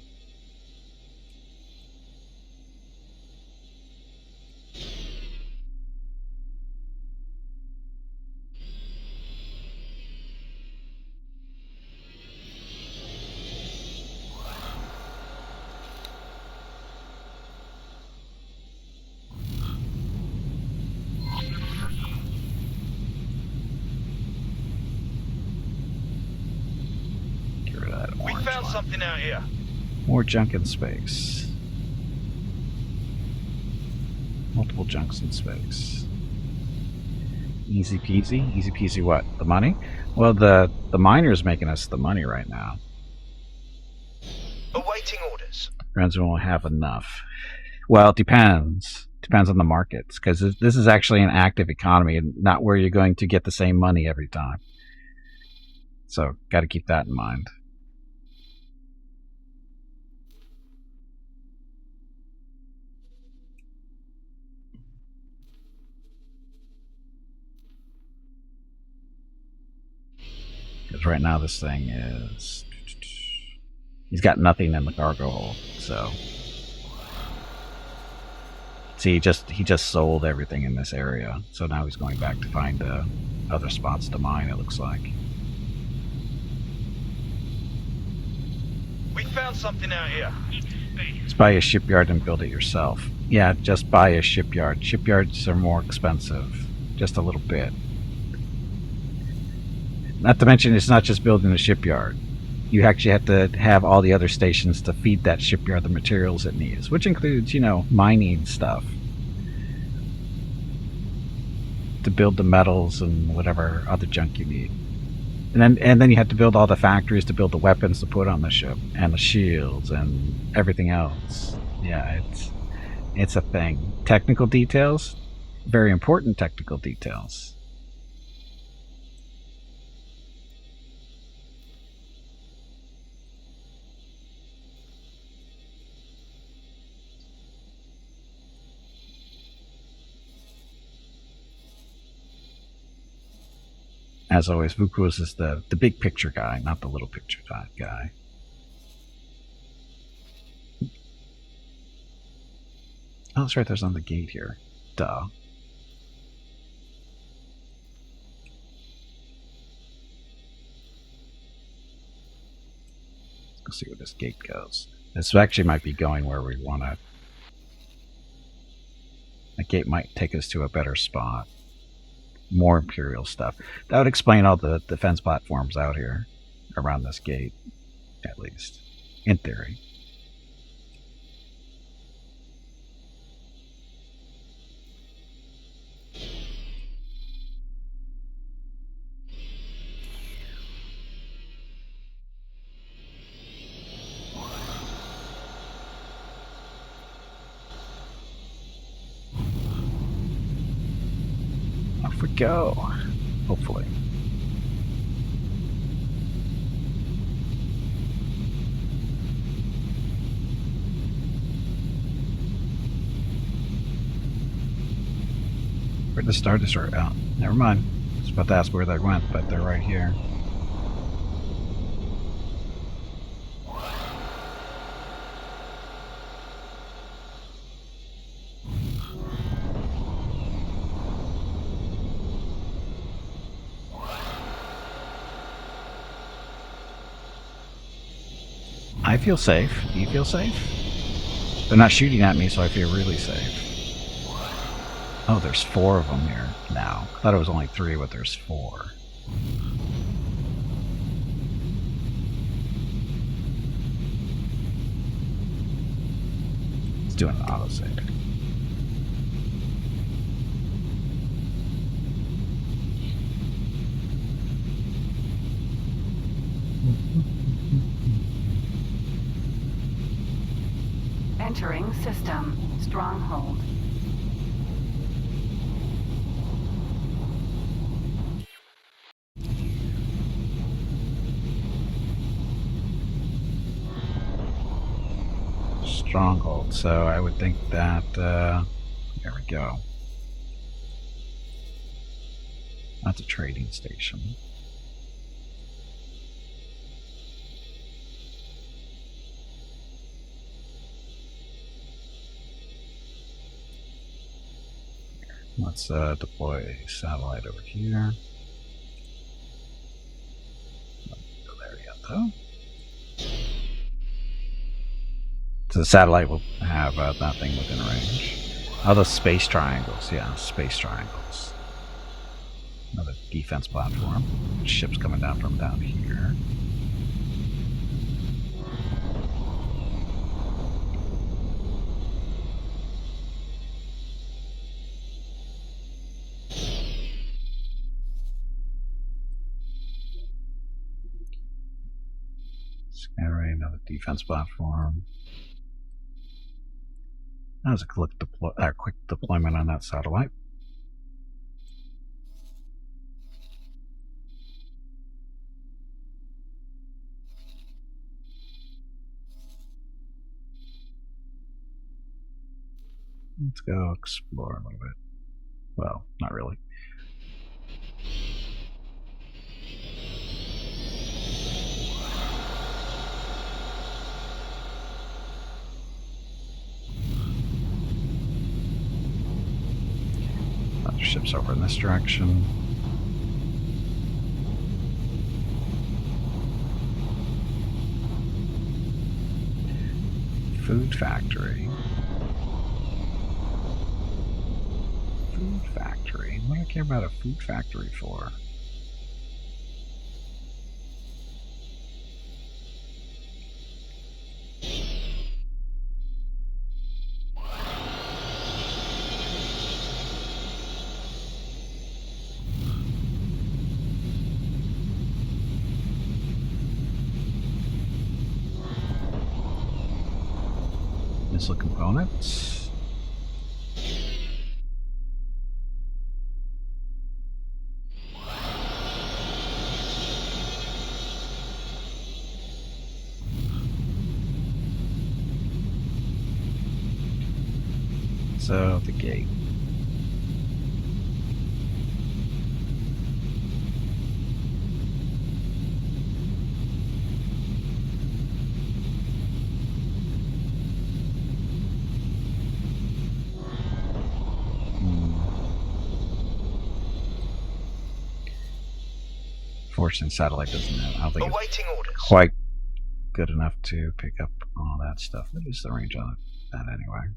Get rid of that We orange found one. something out here. More junk in space. Multiple junks in space. Easy peasy. Easy peasy what? The money? Well, the miner's making us the money right now. Awaiting orders. Friends won't have enough. Well, it depends. Depends on the markets, because this is actually an active economy and not where you're going to get the same money every time. So, got to keep that in mind. Because right now this thing is... He's got nothing in the cargo hold, so... See, he just sold everything in this area, so now he's going back to find other spots to mine, it looks like. We found something out here. Just buy a shipyard and build it yourself. Yeah, just buy a shipyard. Shipyards are more expensive, just a little bit. Not to mention, it's not just building a shipyard. You actually have to have all the other stations to feed that shipyard the materials it needs, which includes, you know, mining stuff to build the metals and whatever other junk you need. And then you have to build all the factories to build the weapons to put on the ship and the shields and everything else. Yeah, it's a thing. Technical details, very important technical details. As always, Vukuz is the big picture guy, not the little picture guy. Oh, that's right, there's another gate here. Duh. Let's go see where this gate goes. This actually might be going where we want to. That gate might take us to a better spot. More Imperial stuff. That would explain all the defense platforms out here around this gate, at least, in theory. Off we go, hopefully. Where'd the Star Destroyer? Oh, never mind. I was about to ask where they went, but they're right here. I feel safe. Do you feel safe? They're not shooting at me, so I feel really safe. Oh, there's 4 of them here now. I thought it was only 3, but there's 4. It's doing an autosave. Entering system. Stronghold. Stronghold. So I would think that, there we go. That's a trading station. Let's deploy a satellite over here. Not go there yet, though. So the satellite will have nothing within range. Oh, those space triangles. Yeah, space triangles. Another defense platform. Ships coming down from down here. Scattering, another defense platform. That was a quick deployment on that satellite. Let's go explore a little bit. Well, not really. Other ships over in this direction. Food factory. Food factory? What do I care about a food factory for? Missile components. So, the gate. Fortunately, satellite doesn't know. I don't think it's Awaiting orders. quite good enough to pick up all that stuff. What is the range on that anyway?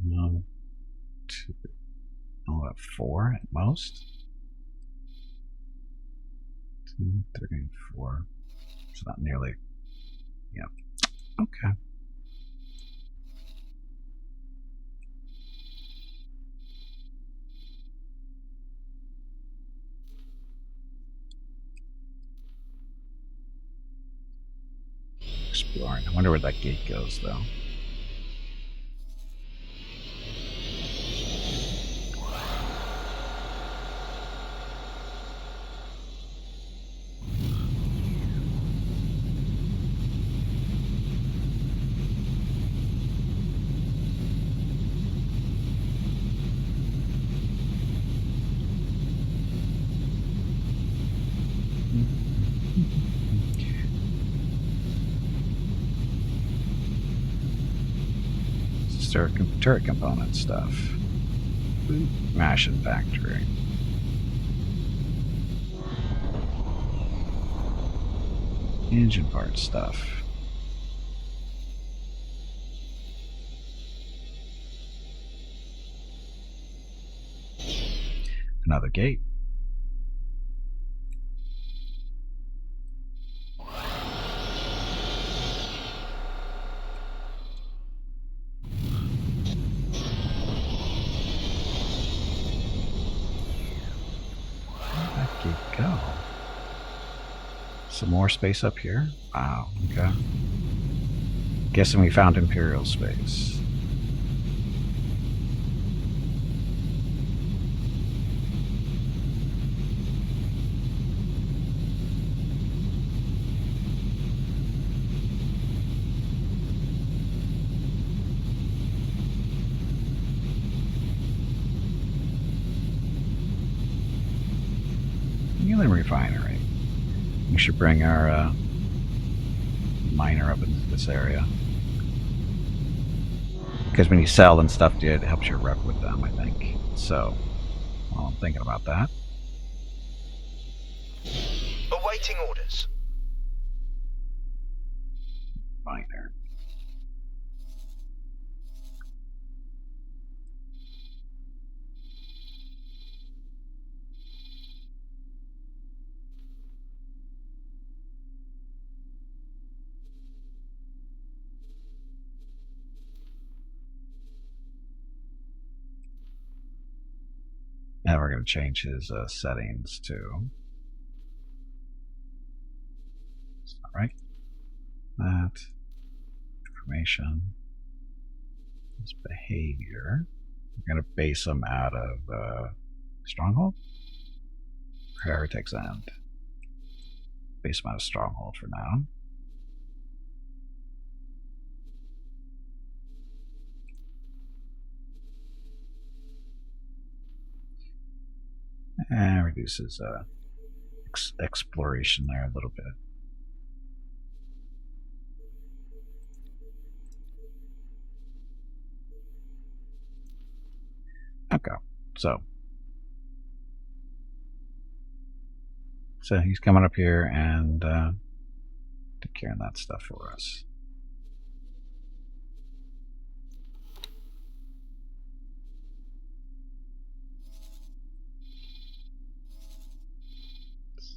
No, 2, about 4 at most. 2, 3, 4. It's not nearly. Yeah. Okay. Exploring. I wonder where that gate goes, though. Turret component stuff. Food ration factory. Engine part stuff. Another gate. Where'd that gate go? Some more space up here? Wow, okay. Guessing we found Imperial space. Helium refinery. We should bring our miner up into this area. Because when you sell and stuff, it helps your rep with them, I think. So, well, I'm thinking about that. Awaiting orders. Miner. Now we're going to change his settings too. All right. That. Information. His behavior. We're going to base him out of Stronghold? Or Heretics End. Base him out of Stronghold for now. And reduces exploration there a little bit. Okay, so he's coming up here and take care of that stuff for us.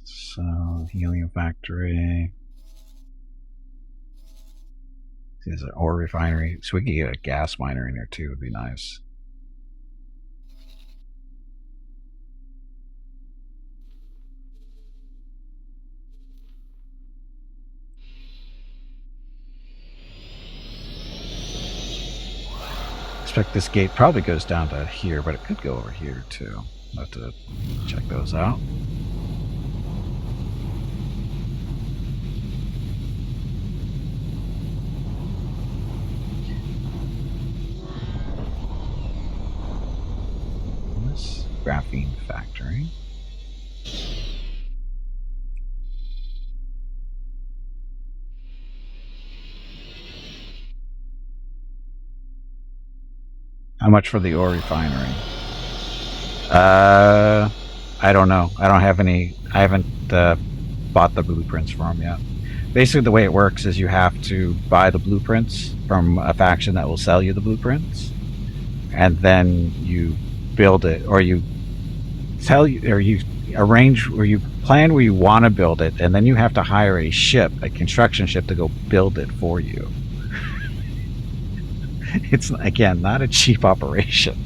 So, helium factory. There's an ore refinery. So we could get a gas miner in here too, would be nice. Expect this gate probably goes down to here, but it could go over here too. I'll have to check those out. Graphene factory. How much for the ore refinery? I don't know. I don't have any. I haven't bought the blueprints for them yet. Basically, the way it works is you have to buy the blueprints from a faction that will sell you the blueprints, and then you build it, or you arrange, or you plan where you want to build it, and then you have to hire a ship, a construction ship, to go build it for you. It's, again, not a cheap operation.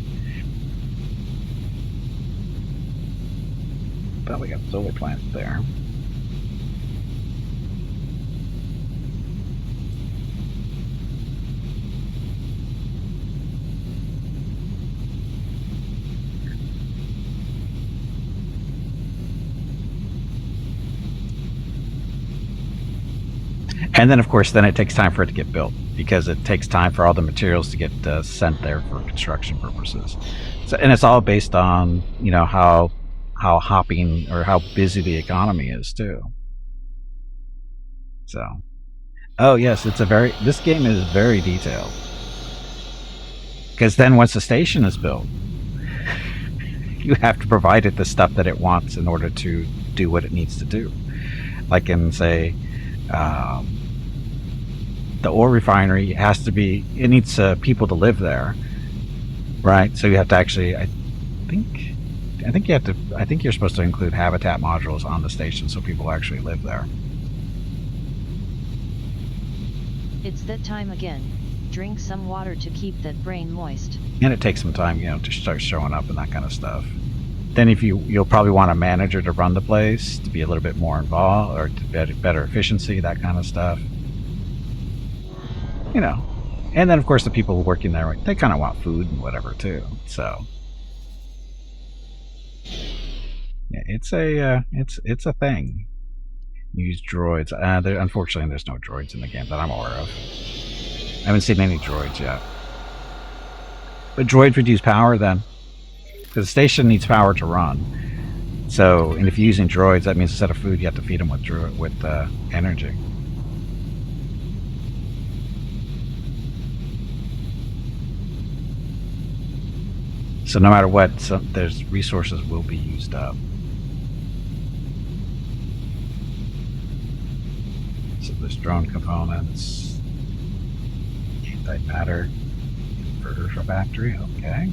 But we got solar plants there. And then, of course, then it takes time for it to get built, because it takes time for all the materials to get sent there for construction purposes. So, and it's all based on, you know, how hopping or how busy the economy is too. So, oh yes, this game is very detailed. Because then once the station is built, you have to provide it the stuff that it wants in order to do what it needs to do. Like in, say, The ore refinery has to be. It needs people to live there, right? So you have to actually. Think. I think you have to. I think you're supposed to include habitat modules on the station so people actually live there. It's that time again. Drink some water to keep that brain moist. And it takes some time, to start showing up and that kind of stuff. Then if you'll probably want a manager to run the place to be a little bit more involved or to better efficiency, that kind of stuff. And then of course the people working there, they kind of want food and whatever too. So yeah, it's a thing. Use droids. Unfortunately, there's no droids in the game that I'm aware of. I haven't seen any droids yet. But droids would use power then, because the station needs power to run. So, and if you're using droids, that means instead of food, you have to feed them with energy. So no matter what, there's resources will be used up. So there's drone components, antimatter, inverter factory, okay.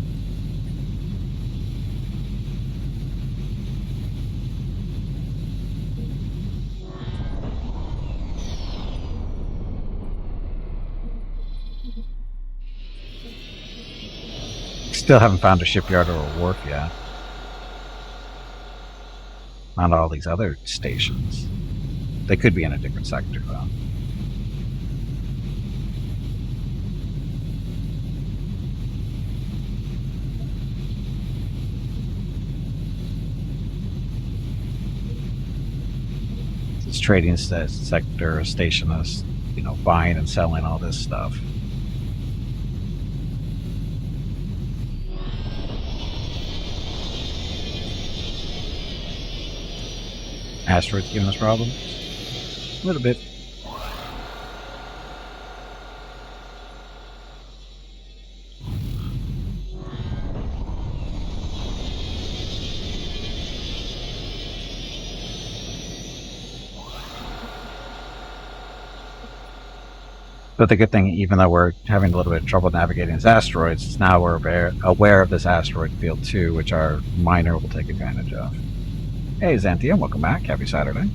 Still haven't found a shipyard or a wharf yet. Not all these other stations. They could be in a different sector, though. This trading sector station is, buying and selling all this stuff. Asteroids giving us problems? A little bit. But the good thing, even though we're having a little bit of trouble navigating these asteroids, now we're aware of this asteroid field too, which our miner will take advantage of. Hey Xanthia, welcome back. Happy Saturday.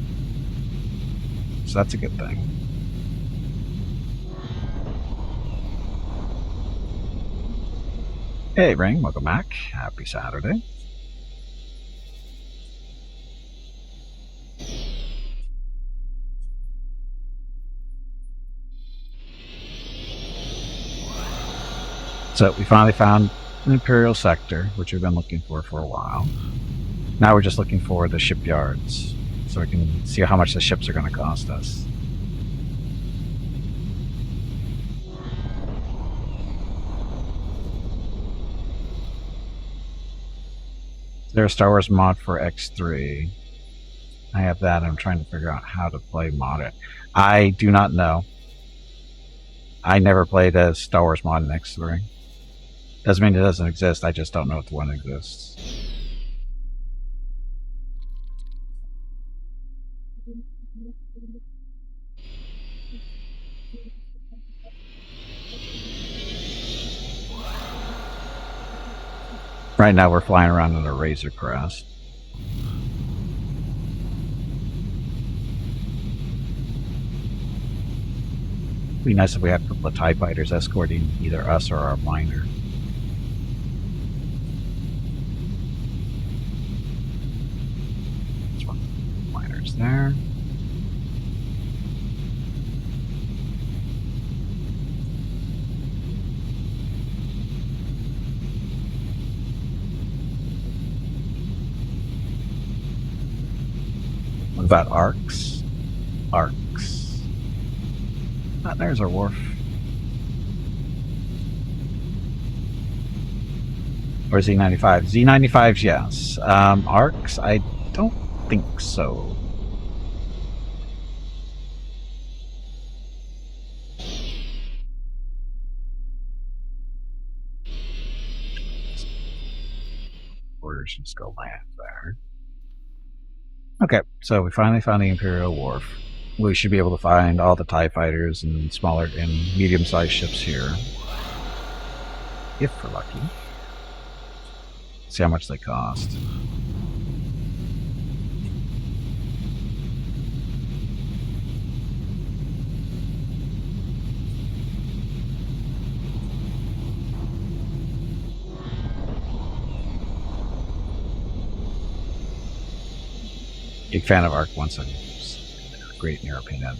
So that's a good thing. Hey Ring, welcome back. Happy Saturday. So we finally found an Imperial sector, which we've been looking for a while. Now we're just looking for the shipyards, so we can see how much the ships are going to cost us. Is there a Star Wars mod for X3? I have that, and I'm trying to figure out how to mod it. I do not know. I never played a Star Wars mod in X3. Doesn't mean it doesn't exist, I just don't know if the one exists. Right now we're flying around in a Razor Crest. It'd be nice if we had a couple of TIE fighters escorting either us or our miner. There's one miners there. What about arcs? Arcs. Ah, there's our wharf. Or Z95. Z95s, yes. Arcs, I don't think so. Orders just go land there. Okay, so we finally found the Imperial Wharf. we should be able to find all the TIE fighters and smaller and medium-sized ships here. If we're lucky. See how much they cost. Big fan of Arc 170. Great in your opinion.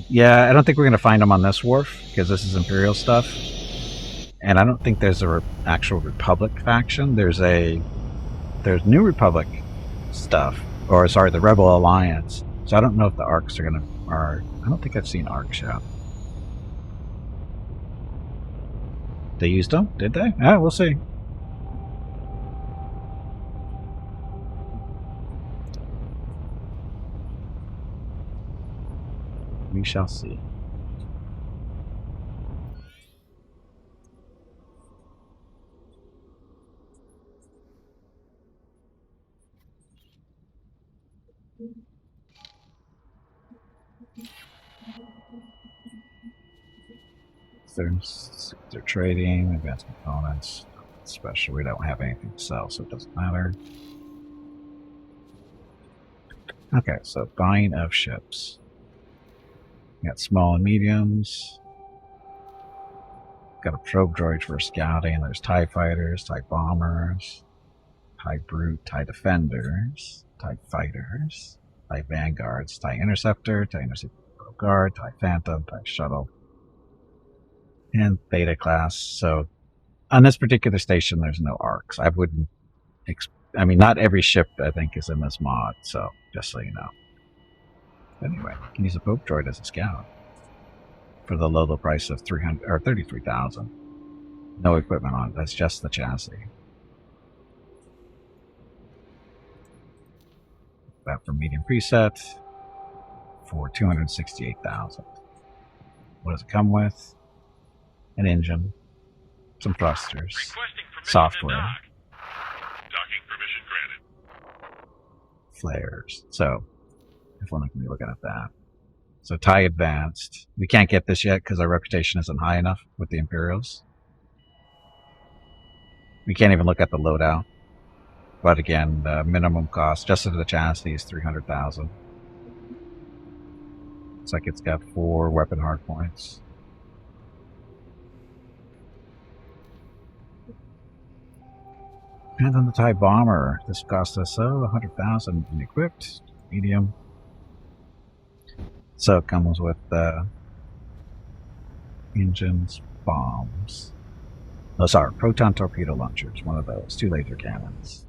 Yeah, I don't think we're going to find them on this wharf because this is Imperial stuff. And I don't think there's a actual Republic faction. There's New Republic stuff, or sorry, the Rebel Alliance. So I don't know if the Arcs are going to. I don't think I've seen Arcs yet. They used them? Did they? Yeah, we'll see. We shall see. They're trading, advanced components, special. We don't have anything to sell, so it doesn't matter. Okay, so buying of ships. We got small and mediums. Got a probe droid for scouting. There's TIE fighters, TIE bombers, TIE brute, TIE defenders, TIE fighters, TIE vanguards, TIE interceptor probe guard, TIE phantom, TIE shuttle, and beta class. So on this particular station, there's no arcs. I wouldn't. I mean, not every ship I think is in this mod. So just so you know. Anyway, you can use a probe droid as a scout for the low price of 300 or 33,000. No equipment on it. That's just the chassis. That for medium preset for 268,000. What does it come with? An engine, some thrusters, software, Docking permission granted. flares. So, if one can be looking at that. So TIE Advanced. We can't get this yet because our reputation isn't high enough with the Imperials. We can't even look at the loadout. But again, the minimum cost just of the chassis is 300,000. Looks like it's got 4 weapon hardpoints. And then the TIE Bomber. This cost us 100,000 and equipped, medium. So it comes with engines, bombs. Those are proton torpedo launchers, one of those, 2 laser cannons,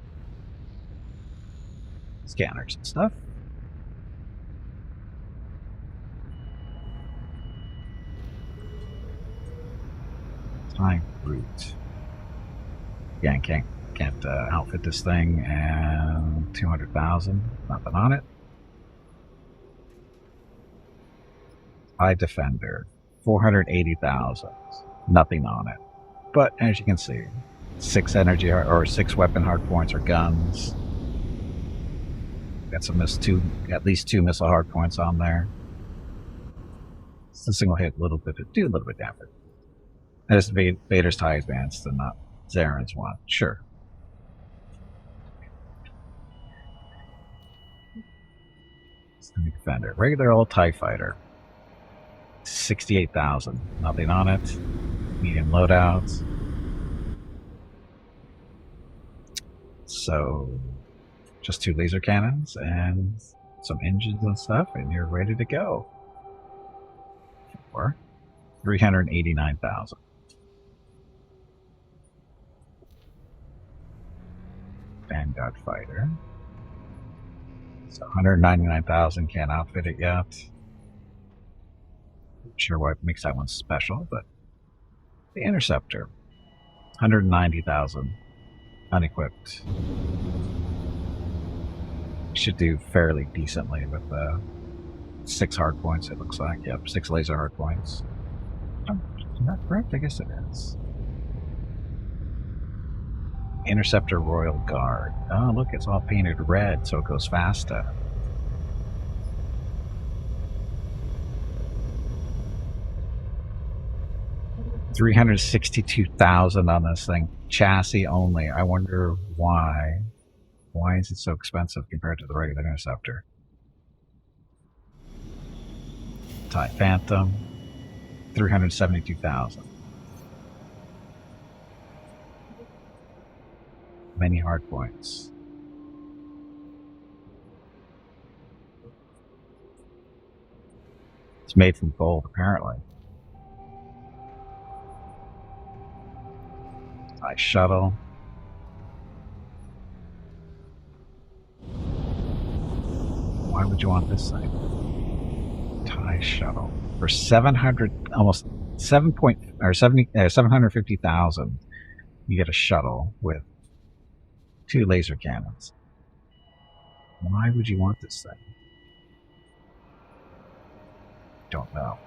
scanners and stuff. TIE brute. Again, can't outfit this thing, and 200,000, nothing on it. TIE Defender, 480,000, nothing on it. But as you can see, 6 energy or 6 weapon hardpoints or guns. Got at least 2 missile hardpoints on there. This thing will hit do a little bit of damage. That is Vader's TIE Advanced and not Zaren's one. Sure. Defender, regular old TIE Fighter. 68,000, nothing on it. Medium loadouts. So, just 2 laser cannons and some engines and stuff, and you're ready to go. For 389,000. Vanguard fighter. So 199,000, can't outfit it yet. Not sure what makes that one special, but the interceptor, 190,000, unequipped. Should do fairly decently with 6 hard points. It looks like, yep, 6 laser hard points. Oh, not correct? I guess it is. Interceptor Royal Guard. Oh, look, it's all painted red, so it goes faster. $362,000 on this thing. Chassis only. I wonder why. Why is it so expensive compared to the regular Interceptor? TIE Phantom. $372,000. Many hard points. It's made from gold, apparently. TIE Shuttle. Why would you want this thing? TIE Shuttle for 700, almost 750,000. You get a shuttle with 2 laser cannons. Why would you want this thing? Don't know.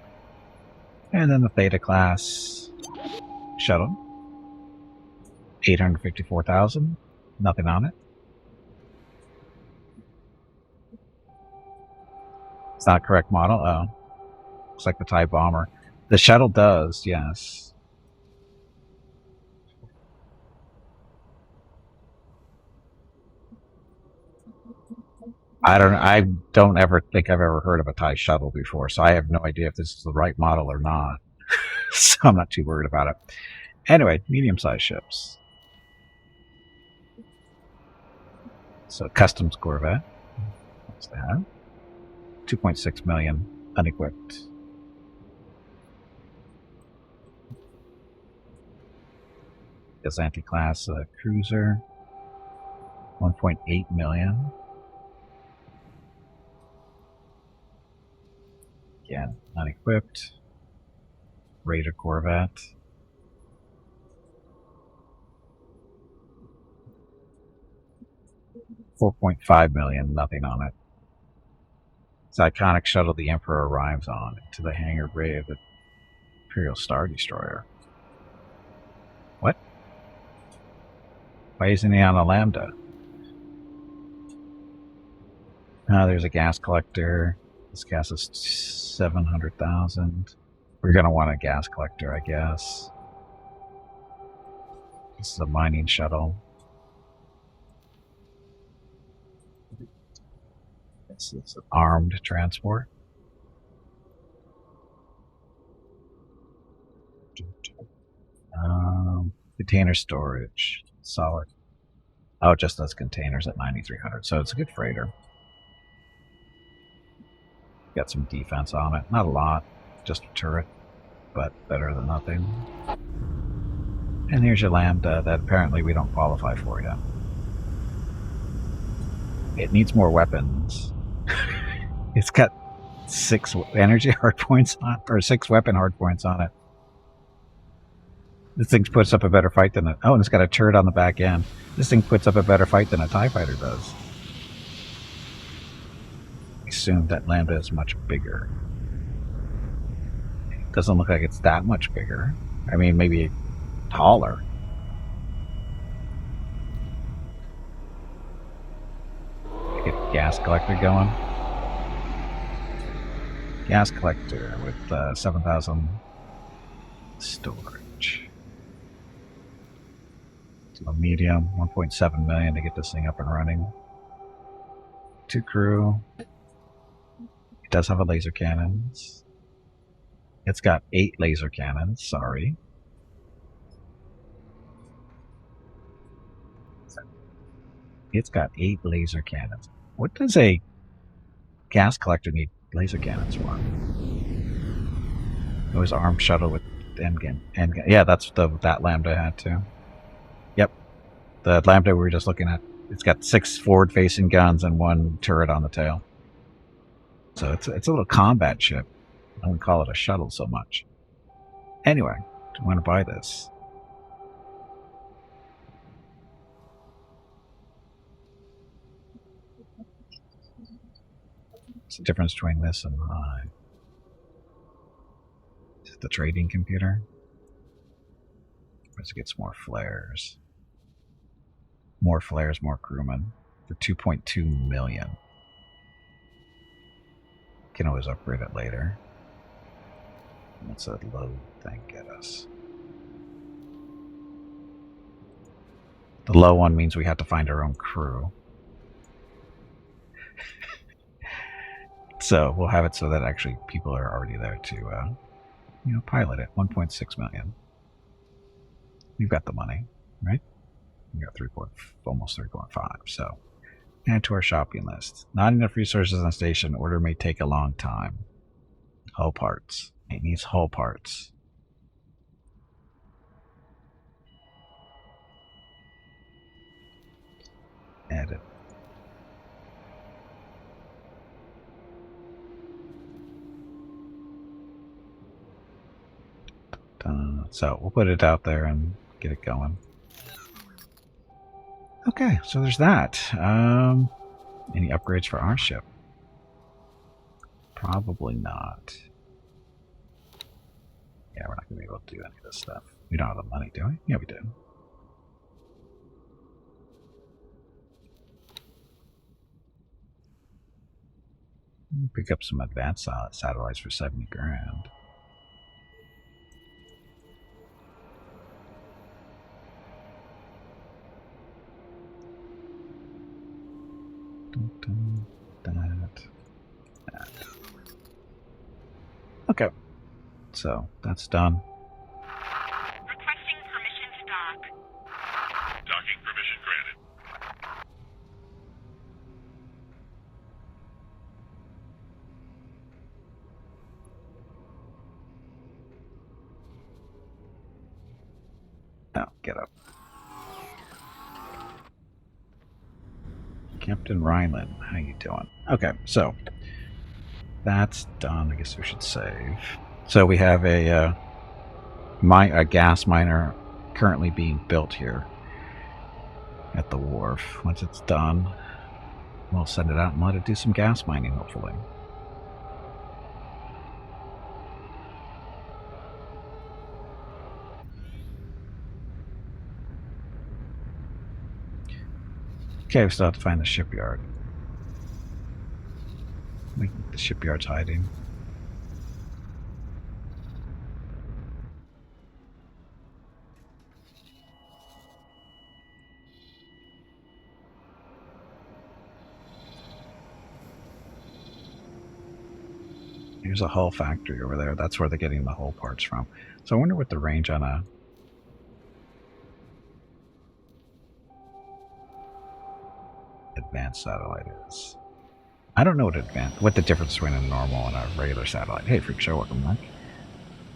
And then the Theta class shuttle. 854,000. Nothing on it. It's not a correct model. Oh. Looks like the TIE Bomber. The shuttle does, yes. I don't ever think I've ever heard of a TIE shuttle before, so I have no idea if this is the right model or not. So I'm not too worried about it. Anyway, medium-sized ships. So customs Corvette. What's that? 2.6 million unequipped. Gazanti class cruiser. 1.8 million. Again, unequipped. Raider Corvette. $4.5 million, nothing on it. It's iconic shuttle the Emperor arrives on into the hangar bay of the Imperial Star Destroyer. What? Why isn't he on a Lambda? There's a gas collector. This gas is 700,000. We're going to want a gas collector, I guess. This is a mining shuttle. This is an armed transport. Container storage. Solid. Oh, it just does containers at 9,300. So it's a good freighter. Got some defense on it. Not a lot. Just a turret. But better than nothing. And here's your Lambda that apparently we don't qualify for yet. It needs more weapons. It's got 6 energy hardpoints on, or 6 weapon hardpoints on it. This thing puts up a better fight than a... Oh, and it's got a turret on the back end. This thing puts up a better fight than a TIE fighter does. I assume that Lambda is much bigger. It doesn't look like it's that much bigger. I mean, maybe taller. Get a gas collector going. Gas collector with 7,000 storage. To a medium, 1.7 million to get this thing up and running. 2 crew. It does have a laser cannons. It's got 8 laser cannons, sorry. It's got 8 laser cannons. What does a gas collector need laser cannons for? It was armed shuttle with endgun. Yeah, that's that Lambda had too. Yep, the Lambda we were just looking at. It's got 6 forward-facing guns and 1 turret on the tail. So it's a little combat ship. I wouldn't call it a shuttle so much. Anyway, do you want to buy this? What's the difference between this and mine? Is it the trading computer? Let's get some more flares. More flares, more crewmen. For 2.2 million. Can always upgrade it later. What's that load thing get us? The low one means we have to find our own crew. So we'll have it so that actually people are already there to, pilot it. 1.6 million. You've got the money, right? You got almost 3.5. So add to our shopping list. Not enough resources on station. Order may take a long time. Hull parts. It needs hull parts. Edit. So we'll put it out there and get it going. Okay, so there's that. Any upgrades for our ship? Probably not. Yeah, we're not going to be able to do any of this stuff. We don't have the money, do we? Yeah, we do. Pick up some advanced satellites for 70 grand. That. Okay, so that's done. Requesting permission to dock. Docking permission granted. Now, get up. Captain Rhineland, how you doing? Okay, so that's done. I guess we should save. So we have a gas miner currently being built here at the wharf. Once it's done, we'll send it out and let it do some gas mining, hopefully. Okay, we still have to find the shipyard. The shipyard's hiding. Here's a hull factory over there. That's where they're getting the hull parts from. So I wonder what the range on a advanced satellite is. I don't know what the difference between a normal and a regular satellite. Hey, Freak Show, welcome back.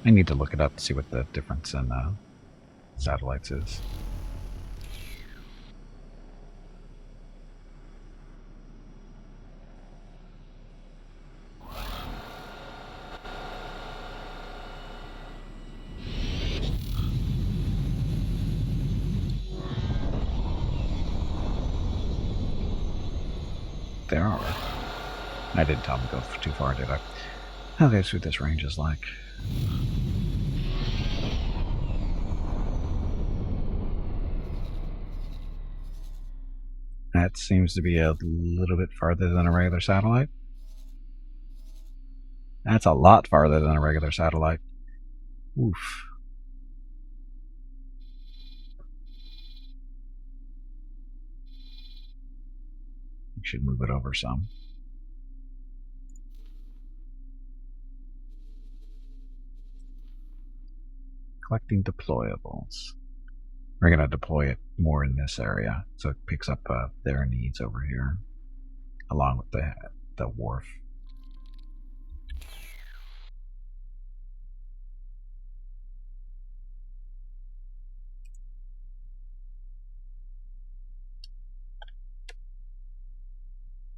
I need to look it up to see what the difference in satellites is. There are. I didn't tell them to go too far, did I? Okay, see what this range is like. That seems to be a little bit farther than a regular satellite. That's a lot farther than a regular satellite. Oof. We should move it over some. Collecting deployables. We're going to deploy it more in this area, so it picks up their needs over here, along with the wharf.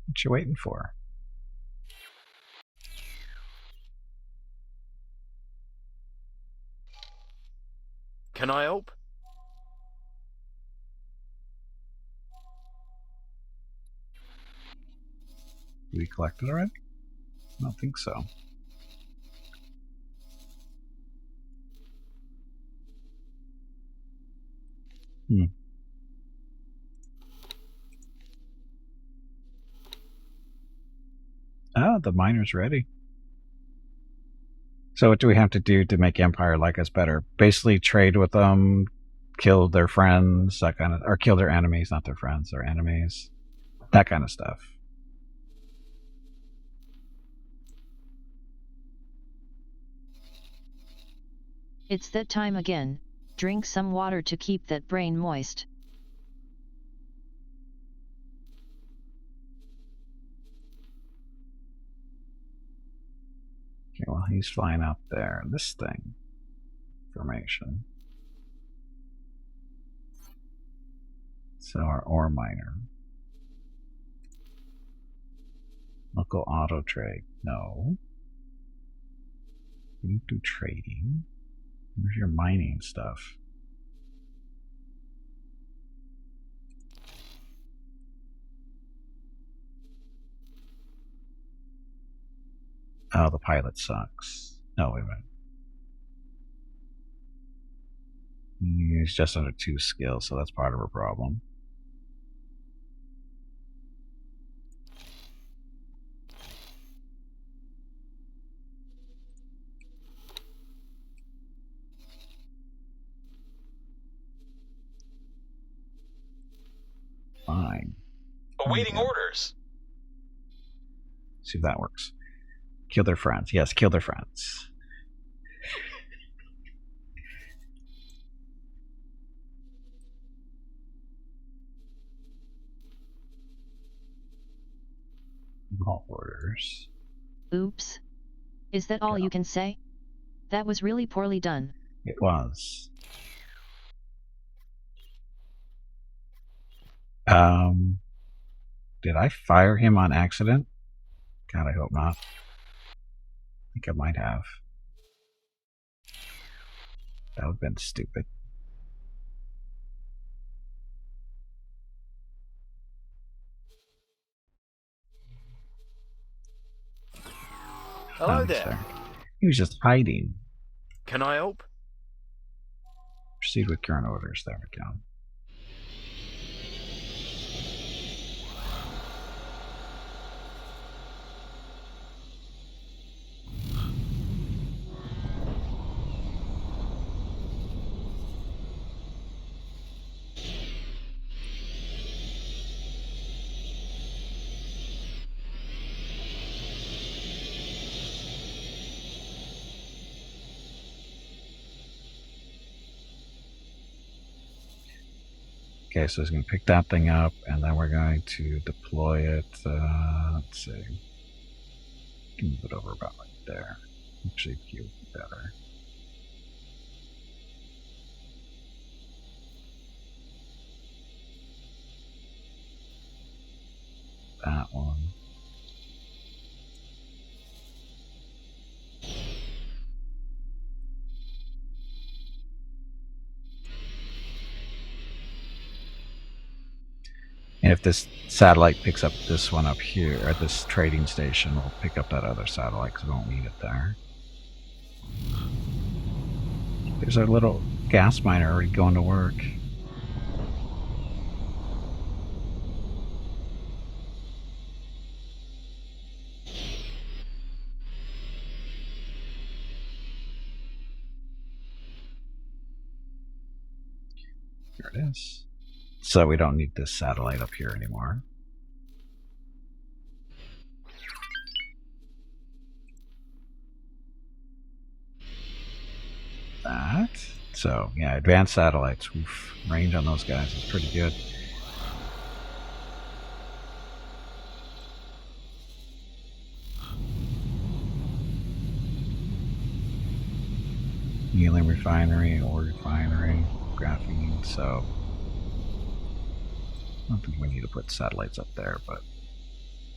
What you waiting for? Can I help? Did we collect it already? I don't think so. Oh, the miner's ready. So what do we have to do to make Empire like us better? Basically trade with them, kill their friends, that kind of, or kill their enemies, not their friends, their enemies, that kind of stuff. It's that time again. Drink some water to keep that brain moist. Okay, well, he's flying up there. This thing. Formation. So our ore miner. Local auto trade. No. You do trading. Where's your mining stuff? Oh, the pilot sucks. No, wait a minute. He's just under 2 skills, so that's part of a problem. Fine. Awaiting orders. See if that works. Kill their friends. Yes, kill their friends. All orders. Oops. Is that all you can say? That was really poorly done. It was. Did I fire him on accident? God, I hope not. I think I might have. That would have been stupid. Hello He's there. He was just hiding. Can I help? Proceed with current orders. There we go. Okay, so he's going to pick that thing up, and then we're going to deploy it. Let's see. Move it over about like there. Actually, few better. That one. And if this satellite picks up this one up here, or this trading station, we'll pick up that other satellite because we won't need it there. There's our little gas miner already going to work. Here it is. So we don't need this satellite up here anymore. That. So, yeah, advanced satellites. Oof, range on those guys is pretty good. Helium refinery, ore refinery, graphene. So, I don't think we need to put satellites up there, but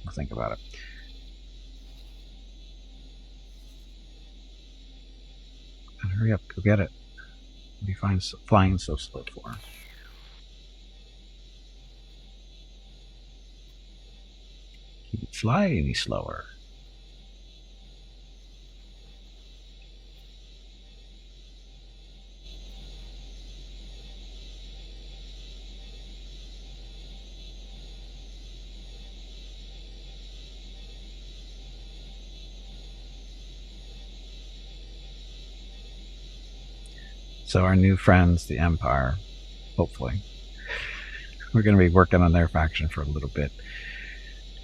we'll think about it. And hurry up, go get it. What are you flying so slow for? Can't fly any slower. So our new friends, the Empire, hopefully. We're going to be working on their faction for a little bit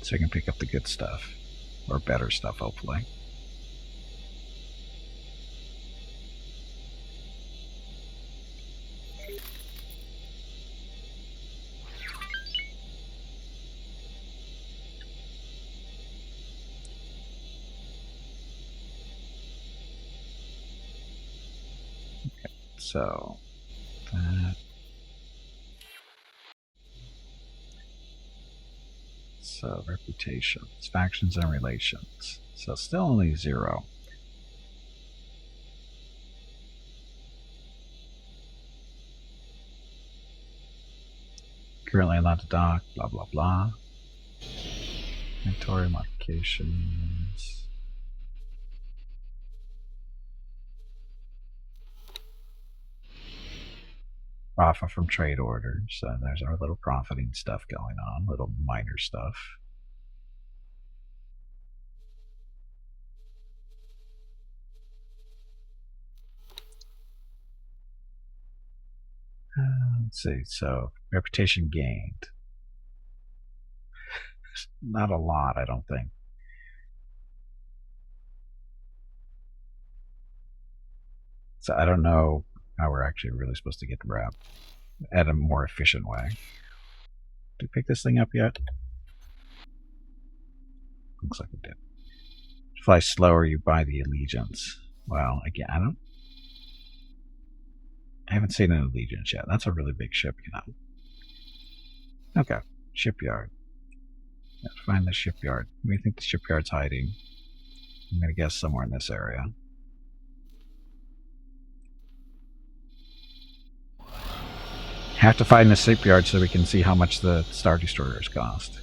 so we can pick up the good stuff. Or better stuff, hopefully. So, that. So, reputations, factions, and relations. So, still only 0. Currently allowed to dock, blah, blah, blah. Inventory modifications. Profit from trade orders. So there's our little profiting stuff going on, little minor stuff. Let's see. So reputation gained. Not a lot, I don't think. So I don't know how we're actually really supposed to get the rep at a more efficient way. Did we pick this thing up yet? Looks like we did. Fly slower, you buy the allegiance. Well, again, I haven't seen an allegiance yet. That's a really big ship, you know. Okay, shipyard. Let's find the shipyard. Where do you think the shipyard's hiding? I'm gonna guess somewhere in this area. Have to find the shipyard so we can see how much the Star Destroyers cost.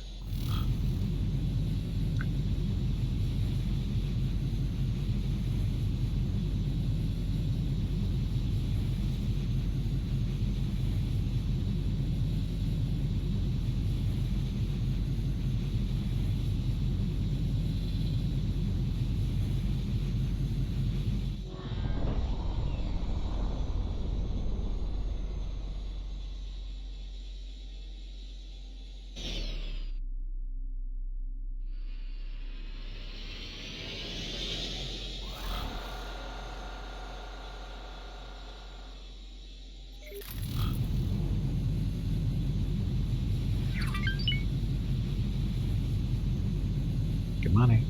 Good money.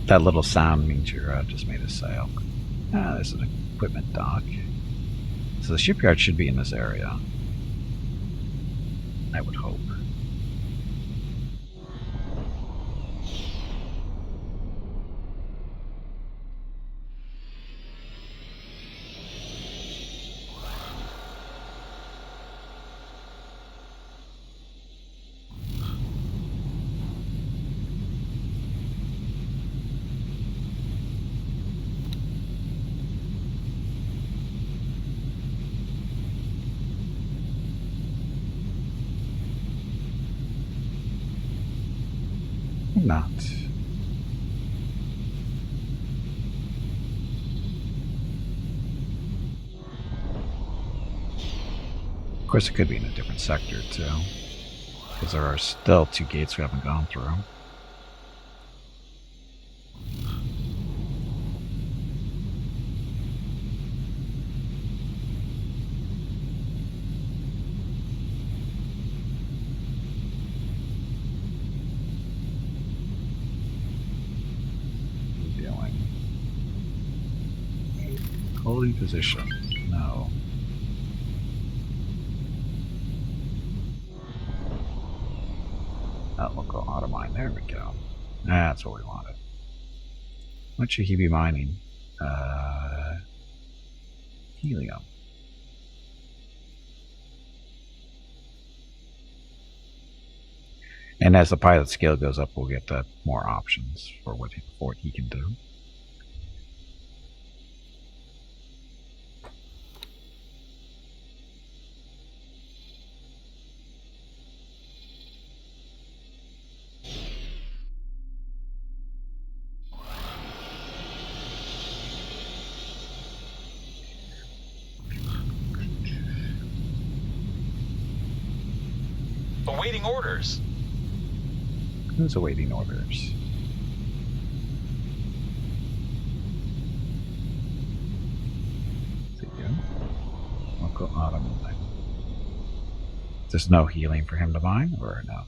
That little sound means you just made a sale. Ah, there's an equipment dock. So the shipyard should be in this area. I would hope. Not. Of course, it could be in a different sector, too. Because there are still 2 gates we haven't gone through. Holding position. No. Local auto mine. There we go. That's what we wanted. What should he be mining? Helium. And as the pilot skill goes up, we'll get more options for what he can do. Awaiting orders. Who's awaiting orders? Is it you? Local automobile. There's no healing for him to mine, or no?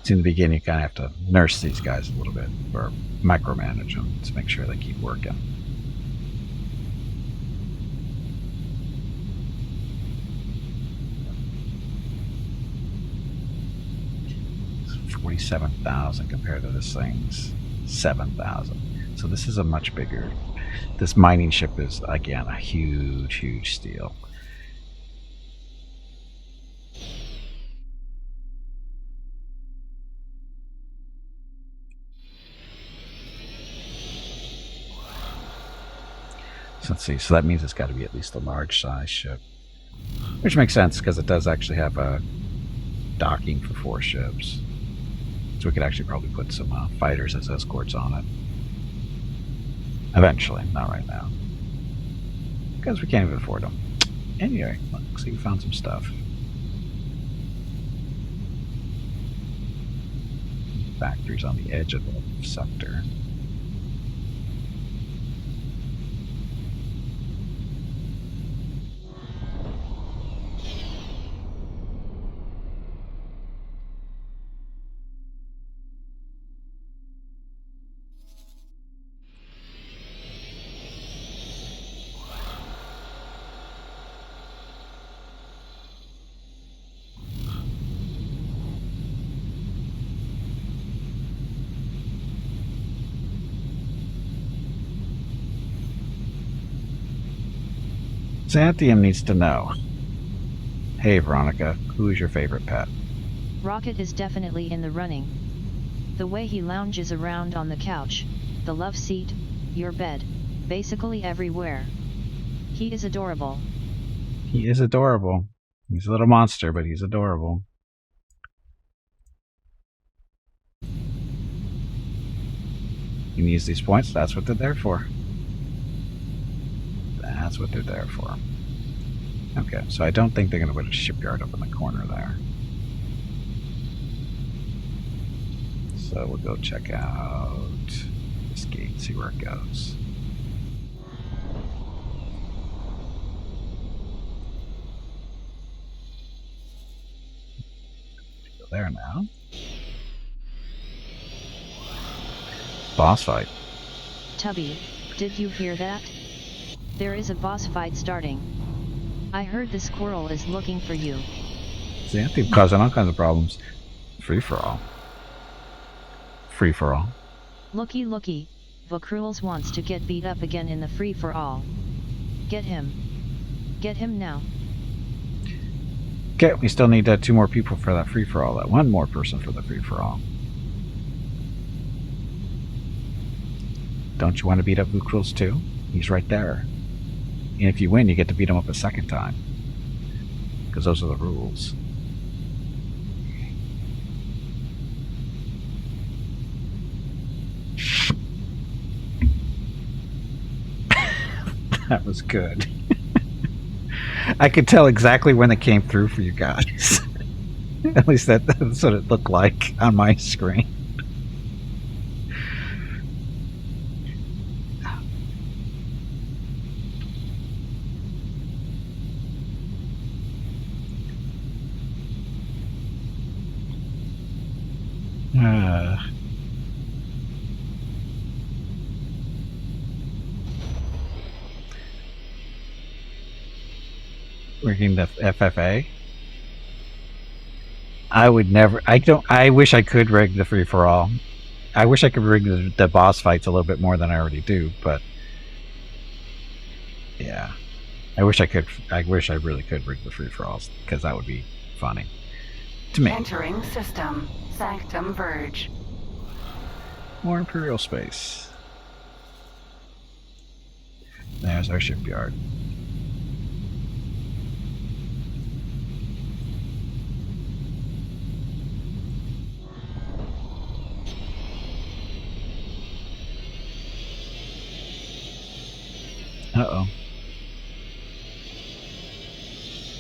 In the beginning, you kind of have to nurse these guys a little bit, or micromanage them to make sure they keep working. It's 47,000 compared to this thing's 7,000. So this is a much bigger. This mining ship is again a huge steal. So let's see. So that means it's got to be at least a large size ship, which makes sense because it does actually have a docking for 4 ships. So we could actually probably put some fighters as escorts on it. Eventually, not right now. Because we can't even afford them. Anyway, let's see, we found some stuff. Factories on the edge of the sector. Xanthium needs to know. Hey, Veronica, who is your favorite pet? Rocket is definitely in the running. The way he lounges around on the couch, the love seat, your bed, basically everywhere. He is adorable. He is adorable. He's a little monster, but he's adorable. You can use these points, that's what they're there for. That's what they're there for. Okay, so I don't think they're going to put a shipyard up in the corner there. So we'll go check out this gate, see where it goes. Go there now. Boss fight. Tubby, did you hear that? There is a boss fight starting. I heard the squirrel is looking for you. Xanthium causing all kinds of problems. Free for all. Free for all. Looky, Vokruels wants to get beat up again in the free-for-all. Get him. Get him now. Okay, we still need 2 more people for that free for all. That 1 more person for the free for all. Don't you want to beat up Vokruels too? He's right there. And if you win, you get to beat him up a 2nd time. Because those are the rules. That was good. I could tell exactly when it came through for you guys. At least that's what it looked like on my screen. Rigging the FFA. I would never. I wish I could rig the free for all. I wish I could rig the boss fights a little bit more than I already do. But yeah, I wish I could. I wish I really could rig the free for alls because that would be funny to me. Entering system. Sanctum Verge. More Imperial space. There's our shipyard. Uh-oh.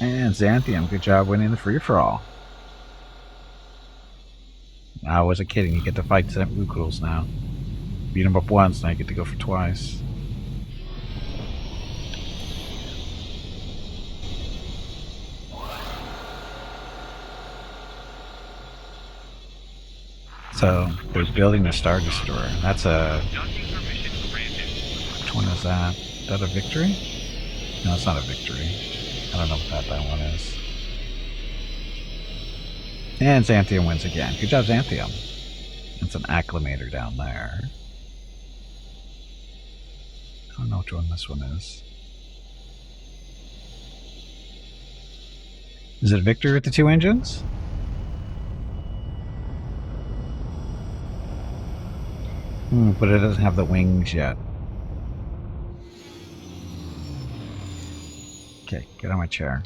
And Xanthium, good job winning the free-for-all. I wasn't kidding, you get to fight Ukuls now. Beat him up once, now you get to go for twice. So, they're building a Star Destroyer. That's a... Which one is that? Is that a victory? No, it's not a victory. I don't know what that one is. And Xanthium wins again. Good job, Xanthium. It's an acclimator down there. I don't know which one this one is. Is it a victory with the 2 engines? But it doesn't have the wings yet. Okay, get on my chair.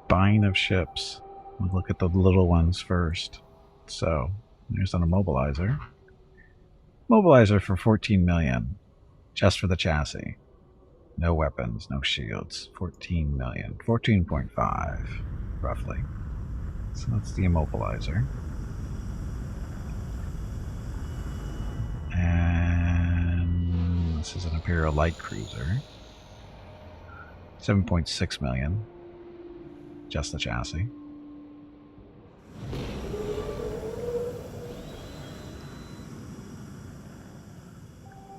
Buying of ships. We'll look at the little ones first. So, there's an immobilizer. Mobilizer for 14 million. Just for the chassis. No weapons, no shields. 14 million. 14.5, roughly. So that's the immobilizer. And this is an Imperial Light Cruiser. 7.6 million. Just the chassis.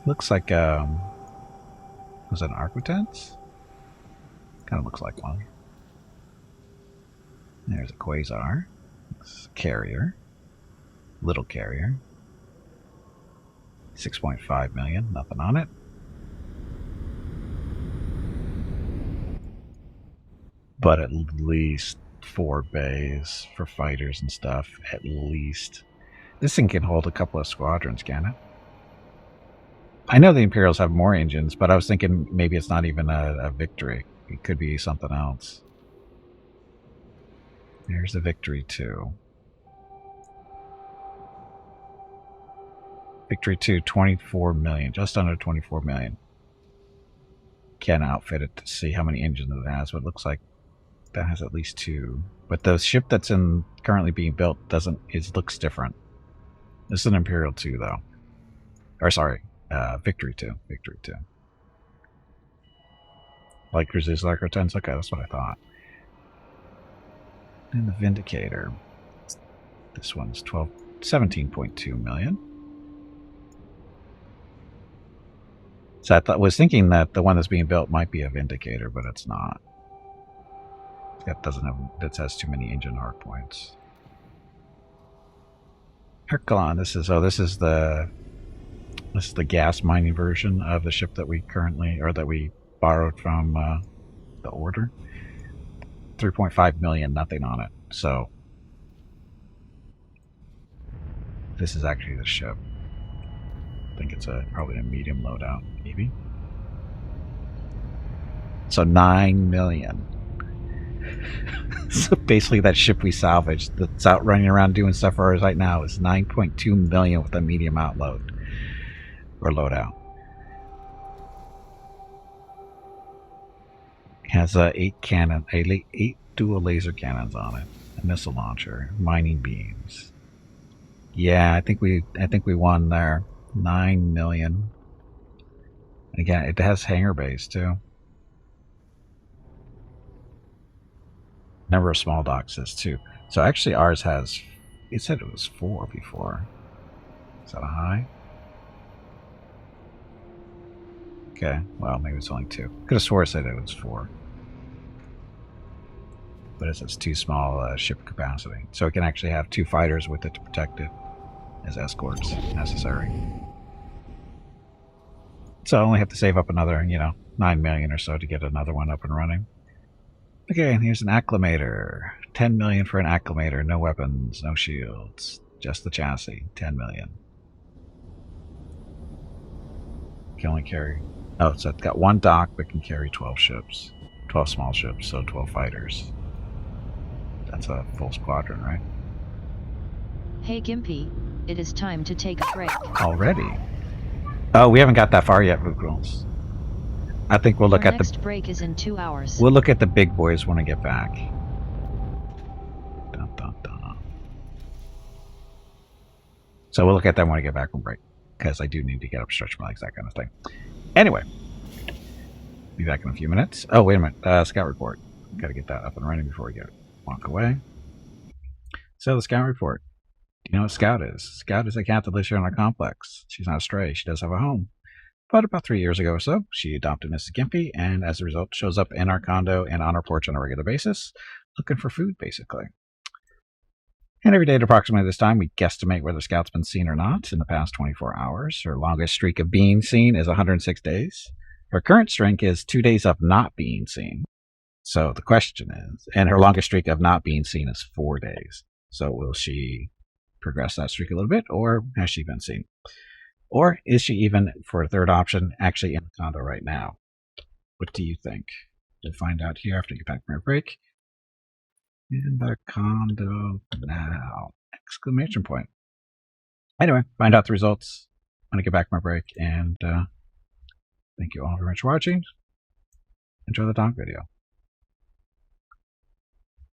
Looks like, was it an Arquitens? Kind of looks like one. There's a Quasar. It's a carrier. Little carrier. 6.5 million. Nothing on it. But at least 4 bays for fighters and stuff. At least. This thing can hold a couple of squadrons, can it? I know the Imperials have more engines, but I was thinking maybe it's not even a victory. It could be something else. There's the Victory 2. Victory 2, 24 million. Just under 24 million. Can't outfit it to see how many engines it has, but it looks like that has at least 2. But the ship that's currently being built doesn't. It looks different. This is an Imperial 2, though. Or sorry, Victory 2. Victory 2. Light cruisers, like Arquitens. Okay, that's what I thought. And the Vindicator. This one's 17.2 million. So I was thinking that the one that's being built might be a Vindicator, but it's not. That doesn't have. That has too many engine hard points. Herculon. This is the gas mining version of the ship that we borrowed from the Order. 3.5 million, nothing on it. So this is actually the ship. I think it's probably a medium loadout, maybe. So 9 million. So basically that ship we salvaged that's out running around doing stuff for us right now is 9.2 million with a medium outload or loadout. It has 8 dual laser cannons on it, a missile launcher, mining beams. Yeah, I think we won there. 9 million. Again, it has hangar bays too. Number of small docks is 2. So actually ours has, it said it was 4 before. Is that a high? Okay, well maybe it's only 2. Could have swore it said it was 4. But it says too small ship capacity. So it can actually have 2 fighters with it to protect it as escorts necessary. So I only have to save up another, 9 million or so to get another one up and running. Okay, here's an acclimator. 10 million for an acclimator. No weapons, no shields. Just the chassis. 10 million. Can only carry... Oh, so it's got 1 dock, but can carry 12 ships. 12 small ships, so 12 fighters. That's a full squadron, right? Hey Gimpy, it is time to take a break. Already? Oh, we haven't got that far yet, Vukrils. I think we'll look Our at next the break is in 2 hours. we'll look at the big boys when I get back. Dun, dun, dun. So we'll look at them when I get back from break, because I do need to get up, stretch my legs, that kind of thing. Anyway, be back in a few minutes. Oh, wait a minute. Scout report. Got to get that up and running before we get walk away. So the scout report. Do you know what Scout is? Scout is a cat that lives here in our complex. She's not a stray. She does have a home. But about 3 years ago or so, she adopted Mrs. Gimpy, and as a result, shows up in our condo and on our porch on a regular basis, looking for food, basically. And every day at approximately this time, we guesstimate whether Scout's been seen or not in the past 24 hours. Her longest streak of being seen is 106 days. Her current streak is 2 days of not being seen. So the question is, and her longest streak of not being seen is 4 days. So will she progress that streak a little bit, or has she been seen? Or is she even, for a third option, actually in the condo right now? What do you think? We'll find out here after you pack my break. In the condo now! Exclamation point. Anyway, find out the results when I get back from my break, and thank you all very much for watching. Enjoy the dog video.